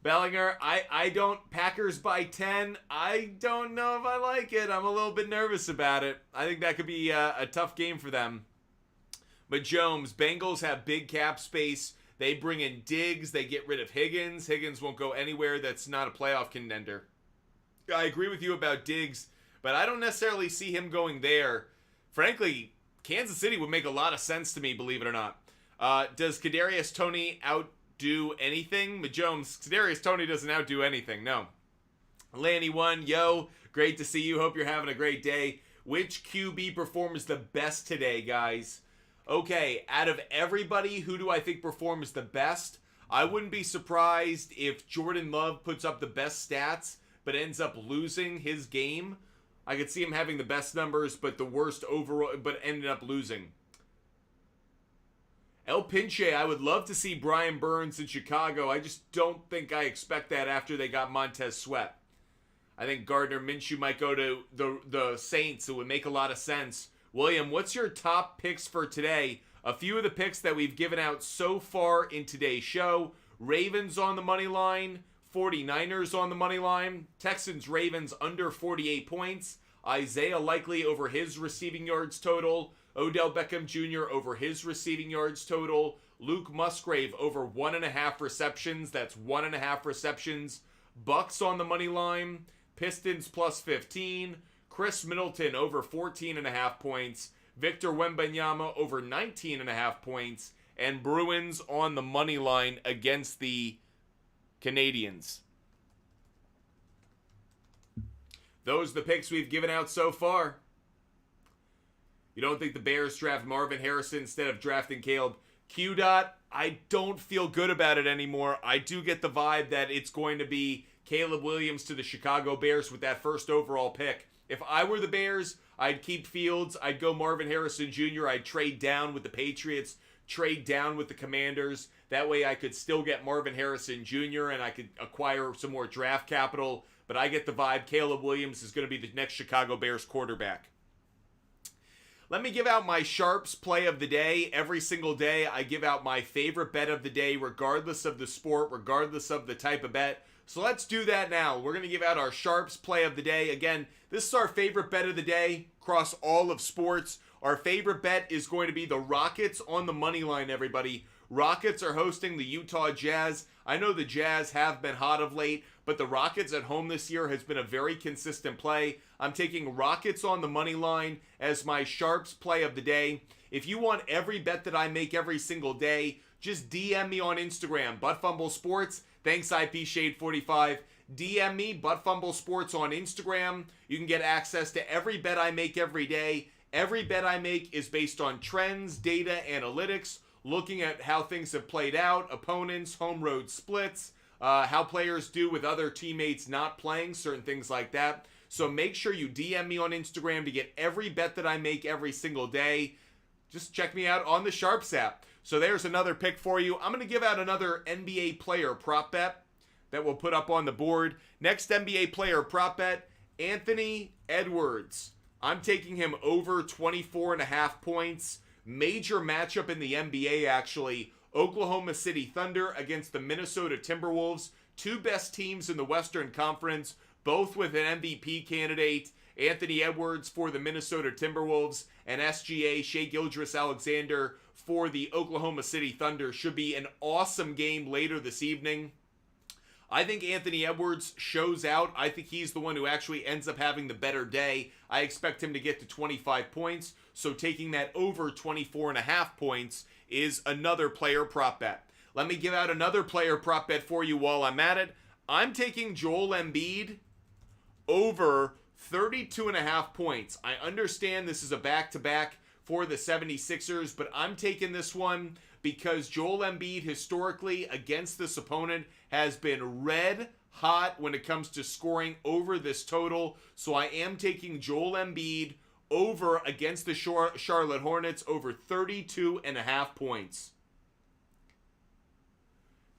[SPEAKER 1] Bellinger, I don't, Packers by 10. I don't know if I like it. I'm a little bit nervous about it. I think that could be a tough game for them. But Jones, Bengals have big cap space. They bring in Diggs. They get rid of Higgins. Higgins won't go anywhere that's not a playoff contender. I agree with you about Diggs, but I don't necessarily see him going there. Frankly, Kansas City would make a lot of sense to me, believe it or not. Does Kadarius Toney outdo anything? Jones, Kadarius Toney doesn't outdo anything, no. Lanny 1, yo, great to see you. Hope you're having a great day. Which QB performs the best today, guys? Okay, out of everybody, who do I think performs the best? I wouldn't be surprised if Jordan Love puts up the best stats, but ends up losing his game. I could see him having the best numbers, but the worst overall, but ended up losing. El Pinche, I would love to see Brian Burns in Chicago. I just don't think I expect that after they got Montez Sweat. I think Gardner Minshew might go to the Saints. It would make a lot of sense. William, what's your top picks for today? A few of the picks that we've given out so far in today's show. Ravens on the money line. 49ers on the money line. Texans, Ravens under 48 points. Isaiah Likely over his receiving yards total. Odell Beckham Jr. over his receiving yards total. Luke Musgrave over 1.5 receptions. That's 1.5 receptions. Bucks on the money line. Pistons plus 15. Chris Middleton over 14.5 points. Victor Wembanyama over 19.5 points. And Bruins on the money line against the Canadians. Those are the picks we've given out so far. You don't think the Bears draft Marvin Harrison instead of drafting Caleb? Q-Dot, I don't feel good about it anymore. I do get the vibe that it's going to be Caleb Williams to the Chicago Bears with that first overall pick. If I were the Bears, I'd keep Fields. I'd go Marvin Harrison Jr. I'd trade down with the Patriots, trade down with the Commanders. That way I could still get Marvin Harrison Jr. and I could acquire some more draft capital. But I get the vibe Caleb Williams is going to be the next Chicago Bears quarterback. Let me give out my Sharps play of the day. Every single day I give out my favorite bet of the day, regardless of the sport, regardless of the type of bet. So let's do that now. We're going to give out our Sharps play of the day. Again, this is our favorite bet of the day across all of sports. Our favorite bet is going to be the Rockets on the money line, everybody. Rockets are hosting the Utah Jazz. I know the Jazz have been hot of late, but the Rockets at home this year has been a very consistent play. I'm taking Rockets on the money line as my Sharps play of the day. If you want every bet that I make every single day, just DM me on Instagram, ButtFumble Sports. Thanks, IP Shade 45. DM me, ButtFumble Sports on Instagram. You can get access to every bet I make every day. Every bet I make is based on trends, data, analytics, looking at how things have played out, opponents, home road splits, how players do with other teammates not playing, certain things like that. So make sure you DM me on Instagram to get every bet that I make every single day. Just check me out on the SHARPZ app. So there's another pick for you. I'm going to give out another NBA player prop bet that we'll put up on the board. Next NBA player prop bet, Anthony Edwards. I'm taking him over 24.5 points. Major matchup in the NBA, actually. Oklahoma City Thunder against the Minnesota Timberwolves. Two best teams in the Western Conference, both with an MVP candidate. Anthony Edwards for the Minnesota Timberwolves and SGA, Shai Gilgeous-Alexander, for the Oklahoma City Thunder. Should be an awesome game later this evening. I think Anthony Edwards shows out. I think he's the one who actually ends up having the better day. I expect him to get to 25 points, so taking that over 24.5 points is another player prop bet. Let me give out another player prop bet for you while I'm at it. I'm taking Joel Embiid over 32.5 points. I understand this is a back-to-back for the 76ers, but I'm taking this one because Joel Embiid historically against this opponent has been red hot when it comes to scoring over this total. So I am taking Joel Embiid over against the Charlotte Hornets over 32.5 points.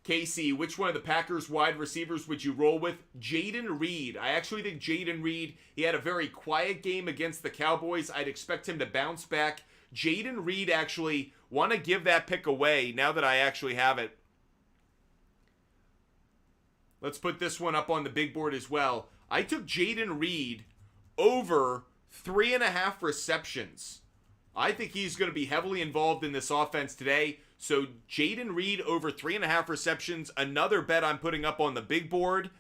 [SPEAKER 1] Casey, which one of the Packers wide receivers would you roll with? Jaden Reed. I actually think Jaden Reed, he had a very quiet game against the Cowboys. I'd expect him to bounce back. Jaden Reed, actually, want to give that pick away now that I actually have it. Let's put this one up on the big board as well. I took Jaden Reed over 3.5 receptions. I think he's going to be heavily involved in this offense today. So Jaden Reed over 3.5 receptions, another bet I'm putting up on the big board.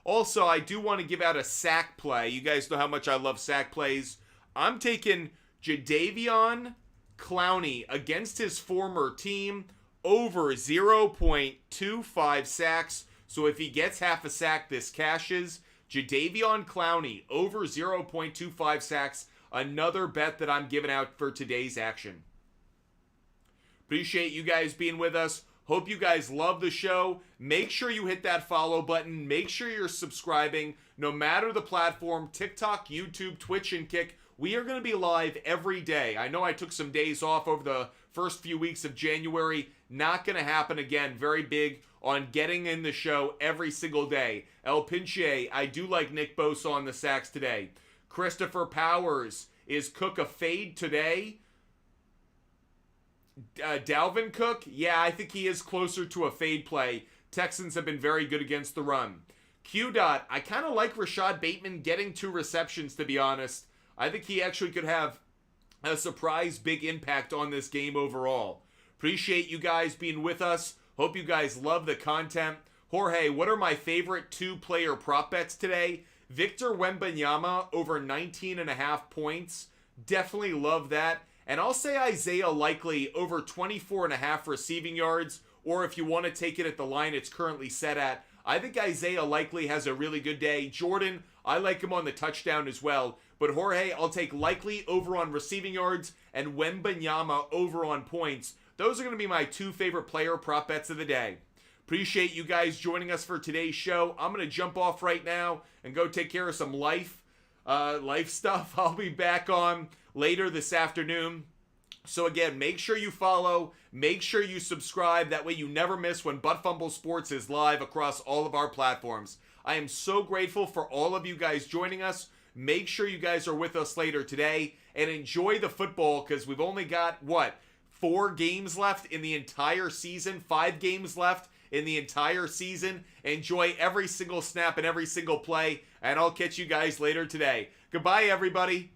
[SPEAKER 1] Also, I do want to give out a sack play. You guys know how much I love sack plays. I'm taking Jadeveon Clowney against his former team over 0.25 sacks. So if he gets half a sack, this cashes. Jadeveon Clowney over 0.25 sacks. Another bet that I'm giving out for today's action. Appreciate you guys being with us. Hope you guys love the show. Make sure you hit that follow button. Make sure you're subscribing. No matter the platform, TikTok, YouTube, Twitch, and Kick, we are going to be live every day. I know I took some days off over the first few weeks of January. Not going to happen again. Very big on getting in the show every single day. El Pinche, I do like Nick Bosa on the sacks today. Christopher Powers, is Cook a fade today? Dalvin Cook, yeah, I think he is closer to a fade play. Texans have been very good against the run. Q-Dot, I kind of like Rashad Bateman getting 2 receptions, to be honest. I think he actually could have a surprise big impact on this game overall. Appreciate you guys being with us. Hope you guys love the content. Jorge, what are my favorite 2-player prop bets today? Victor Wembanyama over 19.5 points. Definitely love that. And I'll say Isaiah Likely over 24.5 receiving yards, or if you want to take it at the line it's currently set at, I think Isaiah Likely has a really good day. Jordan, I like him on the touchdown as well. But Jorge, I'll take Likely over on receiving yards and Wembanyama over on points. Those are going to be my 2 favorite player prop bets of the day. Appreciate you guys joining us for today's show. I'm going to jump off right now and go take care of some life stuff. I'll be back on later this afternoon. So again, make sure you follow, make sure you subscribe. That way you never miss when ButtFumble Sports is live across all of our platforms. I am so grateful for all of you guys joining us. Make sure you guys are with us later today and enjoy the football because we've only got, 4 games left in the entire season, 5 games left in the entire season. Enjoy every single snap and every single play, and I'll catch you guys later today. Goodbye, everybody.